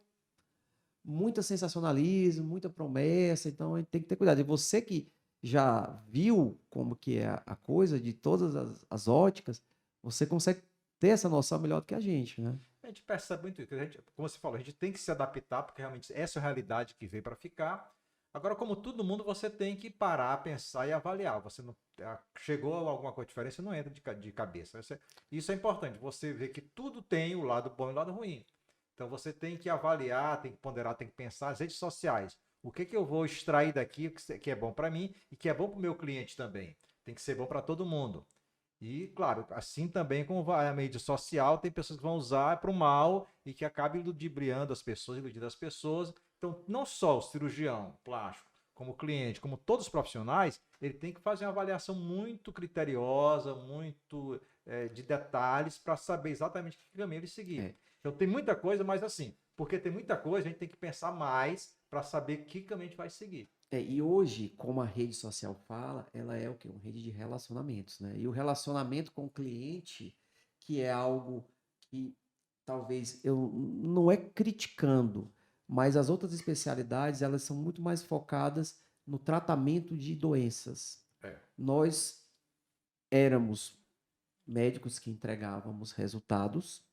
muito sensacionalismo, muita promessa, então a gente tem que ter cuidado. E você que já viu como que é a coisa de todas as óticas, você consegue ter essa noção melhor do que a gente, né? A gente percebe muito isso. Como você falou, a gente tem que se adaptar, porque realmente essa é a realidade que veio para ficar. Agora, como todo mundo, você tem que parar, pensar e avaliar. Você não chegou a alguma coisa diferente, você não entra de cabeça. Isso é importante. Você vê que tudo tem o lado bom e o lado ruim. Então você tem que avaliar, tem que ponderar, tem que pensar as redes sociais. O que eu vou extrair daqui que é bom para mim e que é bom para o meu cliente também. Tem que ser bom para todo mundo. E, claro, assim também como a mídia social, tem pessoas que vão usar para o mal e que acabam ludibriando as pessoas, iludindo as pessoas. Então, não só o cirurgião plástico, como o cliente, como todos os profissionais, ele tem que fazer uma avaliação muito criteriosa, muito de detalhes, para saber exatamente que caminho ele seguir. É. Então, tem muita coisa, mas assim, porque tem muita coisa, a gente tem que pensar mais para saber que caminho a gente vai seguir. E hoje, como a rede social fala, ela é o quê? Uma rede de relacionamentos, né? E o relacionamento com o cliente, que é algo que talvez eu não é criticando, mas as outras especialidades, elas são muito mais focadas no tratamento de doenças. É. Nós éramos médicos que entregávamos resultados.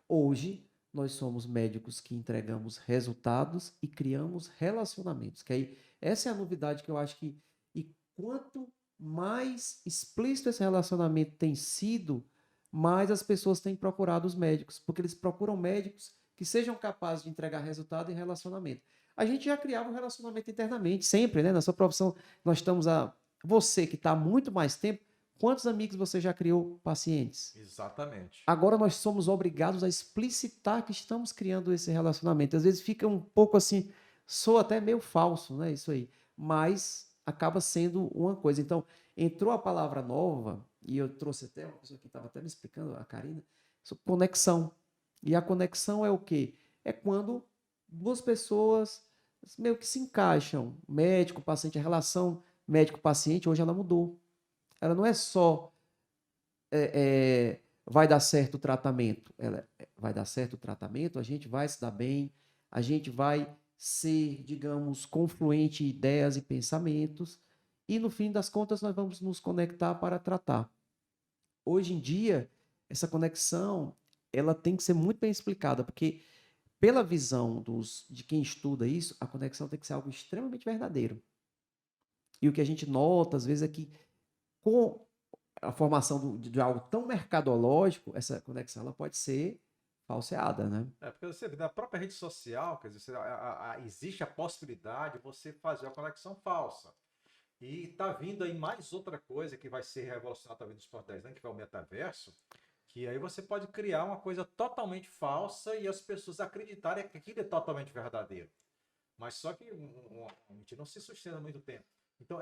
Hoje, nós somos médicos que entregamos resultados e criamos relacionamentos. Que aí, essa é a novidade que eu acho que. E quanto mais explícito esse relacionamento tem sido, mais as pessoas têm procurado os médicos, porque eles procuram médicos que sejam capazes de entregar resultado e relacionamento. A gente já criava um relacionamento internamente, sempre, né? Na sua profissão, nós estamos a. Você que está há muito mais tempo, quantos amigos você já criou pacientes? Exatamente. Agora nós somos obrigados a explicitar que estamos criando esse relacionamento. Às vezes fica um pouco assim, soa até meio falso, né? Isso aí. Mas acaba sendo uma coisa. Então, entrou a palavra nova, e eu trouxe até uma pessoa que estava até me explicando, a Karina, sobre conexão. E a conexão é o quê? É quando duas pessoas meio que se encaixam. Médico, paciente, a relação médico-paciente hoje ela mudou. Ela não é só vai dar certo o tratamento. Vai dar certo o tratamento, a gente vai se dar bem, a gente vai ser, digamos, confluente em ideias e pensamentos, e no fim das contas nós vamos nos conectar para tratar. Hoje em dia, essa conexão ela tem que ser muito bem explicada, porque pela visão de quem estuda isso, a conexão tem que ser algo extremamente verdadeiro. E o que a gente nota, às vezes, é que com a formação de algo tão mercadológico, essa conexão ela pode ser falseada, né? Porque você vê, na própria rede social, quer dizer, existe a possibilidade de você fazer a conexão falsa. E tá vindo aí mais outra coisa que vai ser revolucionária talvez nos próximos 10 anos, que é o metaverso, que aí você pode criar uma coisa totalmente falsa e as pessoas acreditarem que aquilo é totalmente verdadeiro. Mas só que a gente não se sustenta há muito tempo. Então,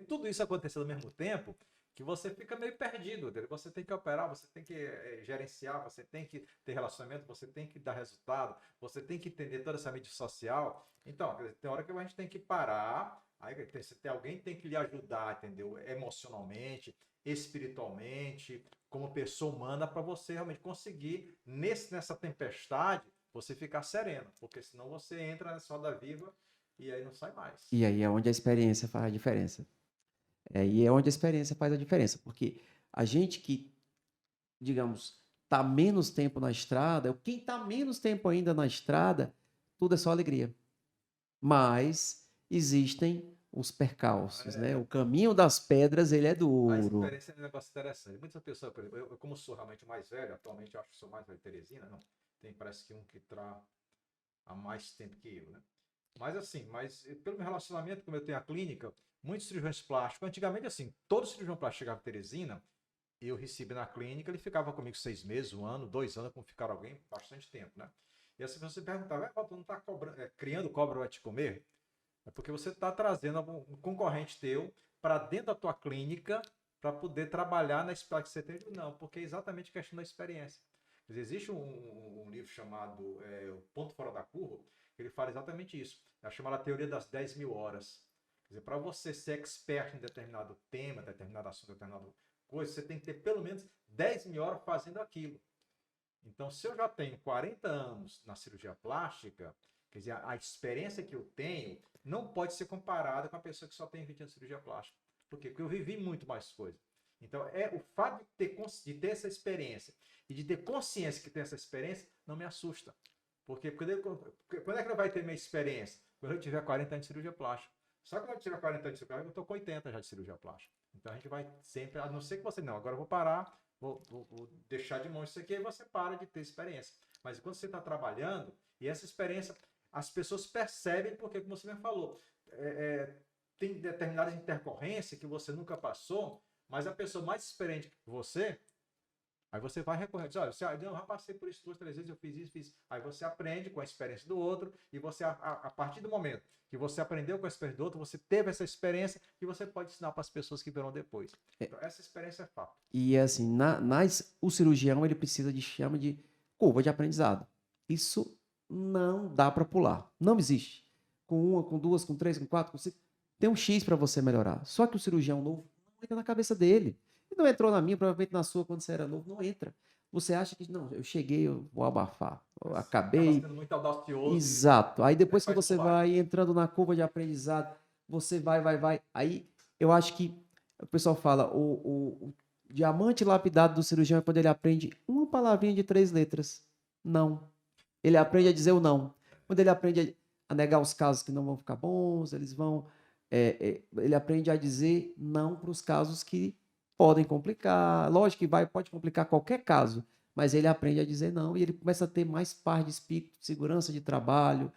tudo isso acontecendo ao mesmo tempo que você fica meio perdido. Você tem que operar, você tem que gerenciar, você tem que ter relacionamento, você tem que dar resultado, você tem que entender toda essa mídia social. Então, tem hora que a gente tem que parar, aí alguém tem que lhe ajudar, entendeu? Emocionalmente, espiritualmente, como pessoa humana, para você realmente conseguir, nessa tempestade, você ficar sereno, porque senão você entra nessa roda viva e aí não sai mais. E aí é onde a experiência faz a diferença. E é onde a experiência faz a diferença, porque a gente que, digamos, está menos tempo na estrada, quem está menos tempo ainda na estrada, tudo é só alegria. Mas existem os percalços, né? O caminho das pedras, ele é A duro. experiência é um negócio interessante. Muitas pessoas, por exemplo, eu como sou realmente o mais velho, atualmente eu acho que sou mais velho de Teresina, não. Tem, parece que um que está há mais tempo que eu, né? Mas assim, pelo meu relacionamento, como eu tenho a clínica, muitos cirurgiões plásticos, antigamente assim, todo cirurgião plástico chegava em Teresina, eu recebi na clínica, ele ficava comigo 6 meses, 1 ano, 2 anos, como ficar alguém, bastante tempo, né? E assim você perguntava, tu não está criando cobra vai te comer? É porque você está trazendo um concorrente teu para dentro da tua clínica para poder trabalhar na experiência que você tem. Não, porque é exatamente a questão da experiência. Existe um livro chamado O Ponto Fora da Curva, que ele fala exatamente isso. É chamada Teoria das 10.000 horas. Quer dizer, para você ser expert em determinado tema, determinado assunto, determinada coisa, você tem que ter pelo menos 10.000 horas fazendo aquilo. Então, se eu já tenho 40 anos na cirurgia plástica, quer dizer, a experiência que eu tenho não pode ser comparada com a pessoa que só tem 20 anos de cirurgia plástica. Por quê? Porque eu vivi muito mais coisas. Então, o fato de ter essa experiência e de ter consciência que tem essa experiência não me assusta. Porque quando é que ele vai ter minha experiência? Quando eu tiver 40 anos de cirurgia plástica. Só que quando eu tiver 40 anos de cirurgia plástica, eu estou com 80 já de cirurgia plástica. Então, a gente vai sempre, a não ser que você, não, agora eu vou parar, vou deixar de mão isso aqui, e você para de ter experiência. Mas quando você está trabalhando, e essa experiência, as pessoas percebem, porque, como você me falou, tem determinadas intercorrências que você nunca passou, mas a pessoa mais experiente que você, aí você vai recorrer, diz, olha, eu já passei por isso 2, 3 vezes, eu fiz isso, fiz. Aí você aprende com a experiência do outro, e você, a partir do momento que você aprendeu com a experiência do outro, você teve essa experiência e você pode ensinar para as pessoas que virão depois. Então, essa experiência é fato. E assim, o cirurgião ele precisa chama de curva de aprendizado. Isso não dá para pular. Não existe. Com uma, com duas, com três, com quatro, com cinco. Tem um X para você melhorar. Só que o cirurgião novo não entra na cabeça dele. E não entrou na minha, provavelmente na sua quando você era novo. Não entra. Você acha que, não, eu cheguei, eu vou abafar. Eu acabei. Acaba sendo muito audacioso. Exato. Aí depois que você bobagem. vai entrando na curva de aprendizado, você vai. Aí eu acho que o pessoal fala, o diamante lapidado do cirurgião é quando ele aprende uma palavrinha de 3 letras. Não. Ele aprende a dizer o não. Quando ele aprende a negar os casos que não vão ficar bons, ele aprende a dizer não para os casos que podem complicar. Lógico que pode complicar qualquer caso, mas ele aprende a dizer não e ele começa a ter mais paz de espírito, segurança de trabalho,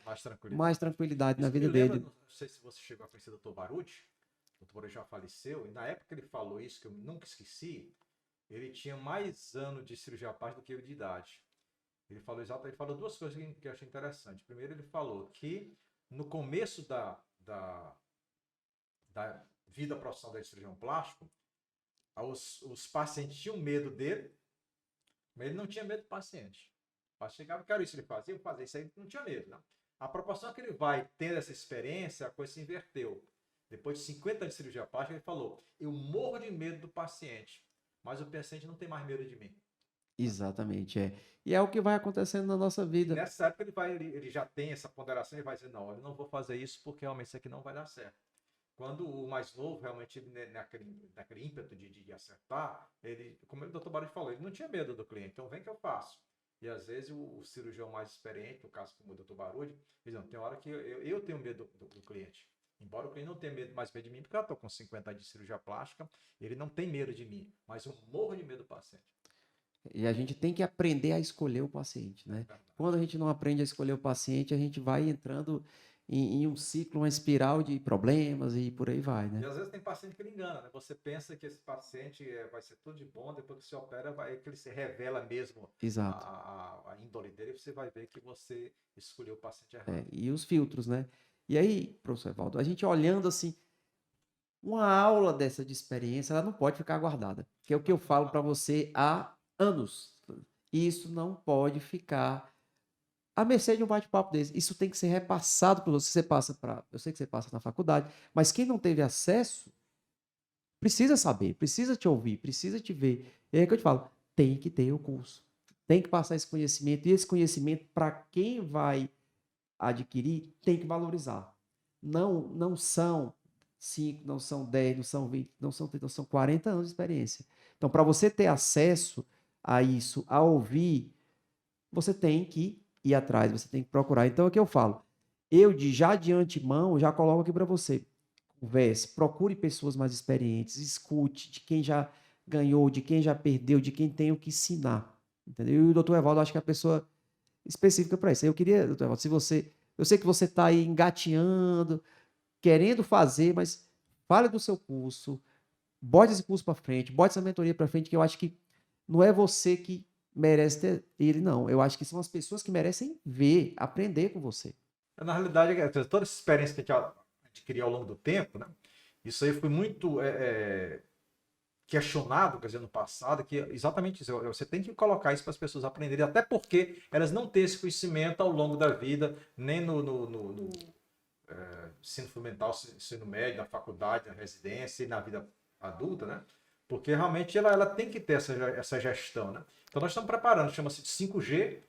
mais tranquilidade na vida dele. Não sei se você chegou a conhecer o Dr. Baruch. O Dr. Baruch já faleceu, e na época que ele falou isso, que eu nunca esqueci, ele tinha mais anos de cirurgia plástica do que eu de idade. Ele falou duas coisas que eu achei interessante. Primeiro, ele falou que no começo da vida profissional do cirurgião plástico, os pacientes tinham medo dele, mas ele não tinha medo do paciente. O paciente chegava, quero isso, ele fazia, eu fazia isso aí, não tinha medo. Não. A proporção que ele vai tendo essa experiência, a coisa se inverteu. Depois de 50 anos de cirurgia plástica, ele falou, eu morro de medo do paciente, mas o paciente não tem mais medo de mim. Exatamente, é. E é o que vai acontecendo na nossa vida. E nessa época ele já tem essa ponderação e vai dizer, não, eu não vou fazer isso porque realmente isso aqui não vai dar certo. Quando o mais novo, realmente, naquele ímpeto de acertar, como o Dr. Baruch falou, ele não tinha medo do cliente, então vem que eu faço. E às vezes o cirurgião mais experiente, no caso como o Dr. Baruch, diz, não, tem hora que eu tenho medo do cliente. Embora o cliente não tenha mais medo de mim, porque eu estou com 50 anos de cirurgia plástica, ele não tem medo de mim, mas eu morro de medo do paciente. E a gente tem que aprender a escolher o paciente, né? Quando a gente não aprende a escolher o paciente, a gente vai entrando em um ciclo, uma espiral de problemas e por aí vai, né? E às vezes tem paciente que ele engana, né? Você pensa que esse paciente vai ser tudo de bom, depois que você opera, que ele se revela mesmo a índole dele, você vai ver que você escolheu o paciente errado. E os filtros, né? E aí, professor Evaldo, a gente olhando assim, uma aula dessa de experiência, ela não pode ficar guardada, que é o que eu falo para você há anos. Isso não pode ficar à mercê de um bate-papo desse. Isso tem que ser repassado para você. Eu sei que você passa na faculdade, mas quem não teve acesso precisa saber, precisa te ouvir, precisa te ver. E é que eu te falo, tem que ter o curso. Tem que passar esse conhecimento, e esse conhecimento, para quem vai adquirir, tem que valorizar. Não são 5, não são 10, não são 20, não são 30, são 40 anos de experiência. Então, para você ter acesso a isso, a ouvir, você tem que ir atrás, você tem que procurar. Então, é o que eu falo. Já de antemão, já coloco aqui para você. converse, procure pessoas mais experientes, escute de quem já ganhou, de quem já perdeu, de quem tem o que ensinar. Entendeu? E o doutor Evaldo, acho que é a pessoa específica para isso. Eu queria, doutor Evaldo, se você. Eu sei que você está aí engateando, querendo fazer, mas fale do seu curso, bote esse curso para frente, bote essa mentoria para frente, que eu acho que não é você que merece ter ele, não. Eu acho que são as pessoas que merecem ver, aprender com você. Na realidade, toda essa experiência que a gente adquiriu ao longo do tempo, né? Isso aí foi muito questionado, quer dizer, no passado, que exatamente isso. Você tem que colocar isso para as pessoas aprenderem, até porque elas não têm esse conhecimento ao longo da vida, nem no ensino fundamental, ensino médio, na faculdade, na residência e na vida adulta, né? Porque realmente ela tem que ter essa gestão, né? Então nós estamos preparando, chama-se de 5G,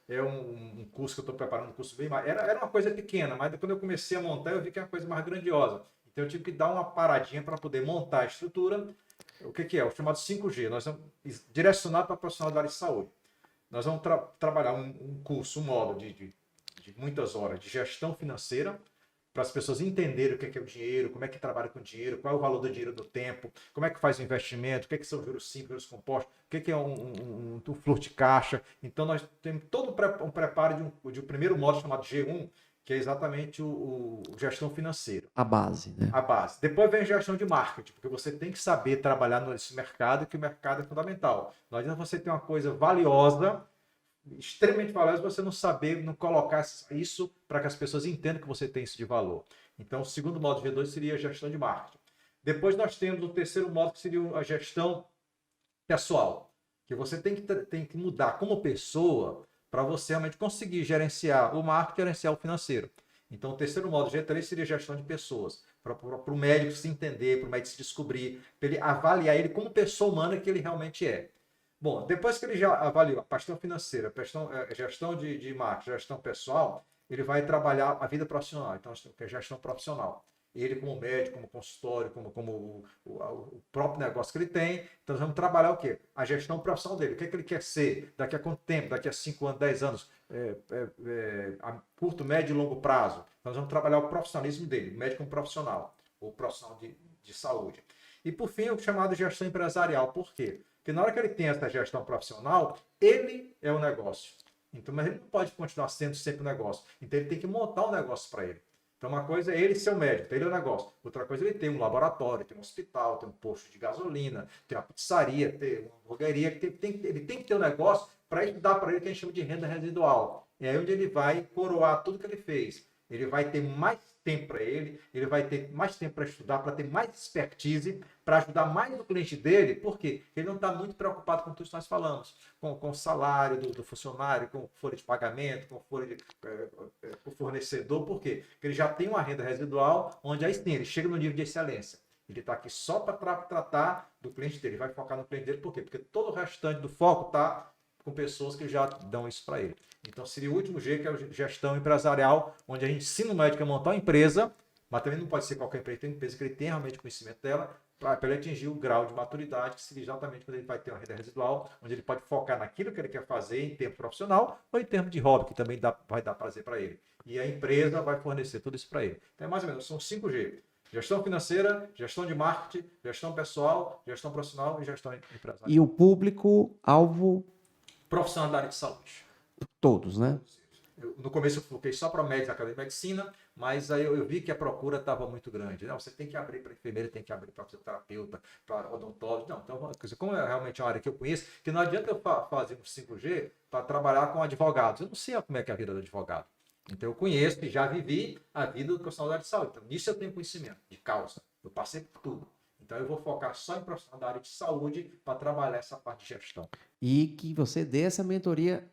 é um curso que eu estou preparando, um curso bem mais. Era uma coisa pequena, mas quando eu comecei a montar, eu vi que é uma coisa mais grandiosa. Então eu tive que dar uma paradinha para poder montar a estrutura. O que é? O chamado 5G. Nós vamos direcionar para profissional da área de saúde. Nós vamos trabalhar um curso, um módulo de muitas horas de gestão financeira, para as pessoas entenderem o que é o dinheiro, como é que trabalha com dinheiro, qual é o valor do dinheiro no tempo, como é que faz o investimento, o que são juros simples, juros compostos, o que é um fluxo de caixa. Então, nós temos todo um preparo de um primeiro módulo chamado G1, que é exatamente o gestão financeira. A base, né? A base. Depois vem a gestão de marketing, porque você tem que saber trabalhar nesse mercado, que o mercado é fundamental. Não adianta você ter uma coisa valiosa, extremamente valiosa, você não saber, não colocar isso para que as pessoas entendam que você tem isso de valor. Então, o segundo módulo G2 seria a gestão de marketing. Depois nós temos o terceiro módulo, que seria a gestão pessoal, que você tem que mudar como pessoa para você realmente conseguir gerenciar o marketing e gerenciar o financeiro. Então, o terceiro módulo G3 seria gestão de pessoas, para o médico se entender, para o médico se descobrir, para ele avaliar ele como pessoa humana que ele realmente é. Bom, depois que ele já avaliou a gestão financeira, gestão de marketing, gestão pessoal, ele vai trabalhar a vida profissional. Então, que é gestão profissional. Ele como médico, como consultório, como o próprio negócio que ele tem. Então, nós vamos trabalhar o quê? A gestão profissional dele. O que é que ele quer ser? Daqui a quanto tempo? Daqui a 5 anos, 10 anos? A curto, médio e longo prazo. Então, nós vamos trabalhar o profissionalismo dele, médico como profissional, ou profissional de saúde. E, por fim, o chamado gestão empresarial. Por quê? Porque na hora que ele tem essa gestão profissional, ele é o negócio. Então, mas ele não pode continuar sendo sempre o negócio. Então, ele tem que montar um negócio para ele. Então, uma coisa é ele ser o médico, ele é o negócio. Outra coisa é ele tem um laboratório, tem um hospital, tem um posto de gasolina, tem uma pizzaria, tem uma hamburgueria. Ele tem que ter um negócio para isso dar para ele o que a gente chama de renda residual. É aí onde ele vai coroar tudo que ele fez. Ele vai ter mais tempo para ele vai ter mais tempo para estudar, para ter mais expertise, para ajudar mais o cliente dele, porque ele não está muito preocupado com tudo que nós falamos, com o salário do funcionário, com folha de pagamento, com folha com fornecedor, por quê? Porque ele já tem uma renda residual, onde aí sim, ele chega no nível de excelência. Ele está aqui só para tratar do cliente dele, ele vai focar no cliente dele, por quê? Porque todo o restante do foco está com pessoas que já dão isso para ele. Então, seria o último G, que é a gestão empresarial, onde a gente ensina o médico a montar uma empresa, mas também não pode ser qualquer empresa, tem uma empresa que ele tenha realmente conhecimento dela, para ele atingir o grau de maturidade, que seria exatamente quando ele vai ter uma renda residual, onde ele pode focar naquilo que ele quer fazer em tempo profissional ou em termos de hobby, que também vai dar prazer para ele. E a empresa vai fornecer tudo isso para ele. Então, mais ou menos, são 5G. Gestão financeira, gestão de marketing, gestão pessoal, gestão profissional e gestão empresarial. E o público-alvo? Profissional da área de saúde. Todos, né? No começo eu foquei só para médicos da Academia de Medicina, mas aí eu vi que a procura estava muito grande. Não, você tem que abrir para enfermeira, tem que abrir para fisioterapeuta, para odontólogo. Não, então, como é realmente uma área que eu conheço, que não adianta eu fazer um 5G para trabalhar com advogados. Eu não sei como é que é a vida do advogado. Então eu conheço e já vivi a vida do profissional da área de saúde. Então, nisso eu tenho conhecimento de causa. Eu passei por tudo. Então eu vou focar só em profissional da área de saúde para trabalhar essa parte de gestão. E que você dê essa mentoria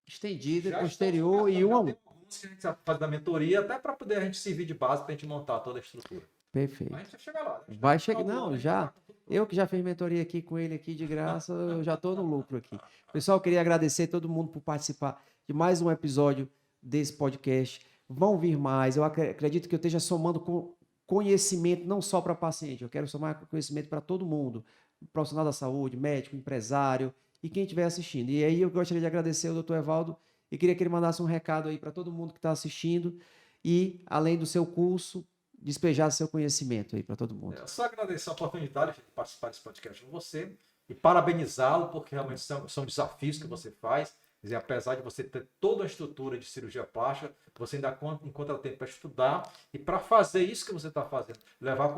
estendida, posterior e um a um. Que a gente faz da mentoria, até para poder a gente servir de base para a gente montar toda a estrutura. Perfeito. Mas a gente vai chegar lá. Vai chegar, não, já. Eu que já fiz mentoria aqui com ele aqui de graça, eu já estou no lucro aqui. Pessoal, queria agradecer a todo mundo por participar de mais um episódio desse podcast. Vão vir mais. Eu acredito que eu esteja somando com conhecimento não só para paciente, eu quero somar conhecimento para todo mundo, profissional da saúde, médico, empresário e quem estiver assistindo. E aí eu gostaria de agradecer ao Dr. Evaldo e queria que ele mandasse um recado aí para todo mundo que está assistindo e, além do seu curso, despejar seu conhecimento aí para todo mundo. Eu só agradecer a oportunidade de participar desse podcast com você e parabenizá-lo, porque realmente são desafios que você faz. Quer dizer, apesar de você ter toda a estrutura de cirurgia plástica, você ainda encontra tempo para estudar e para fazer isso que você está fazendo.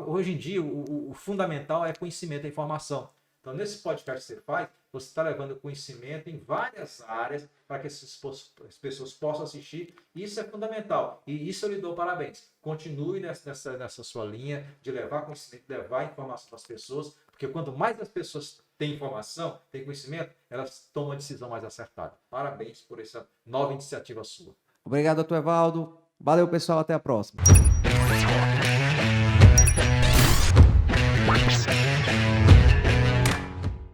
Hoje em dia, o fundamental é conhecimento e informação. Então, nesse podcast que você faz, você está levando conhecimento em várias áreas para que as pessoas possam assistir. Isso é fundamental. E isso eu lhe dou parabéns. Continue nessa sua linha de levar conhecimento, levar informação para as pessoas, porque quanto mais as pessoas têm informação, têm conhecimento, elas tomam a decisão mais acertada. Parabéns por essa nova iniciativa sua. Obrigado, Dr. Evaldo. Valeu, pessoal. Até a próxima.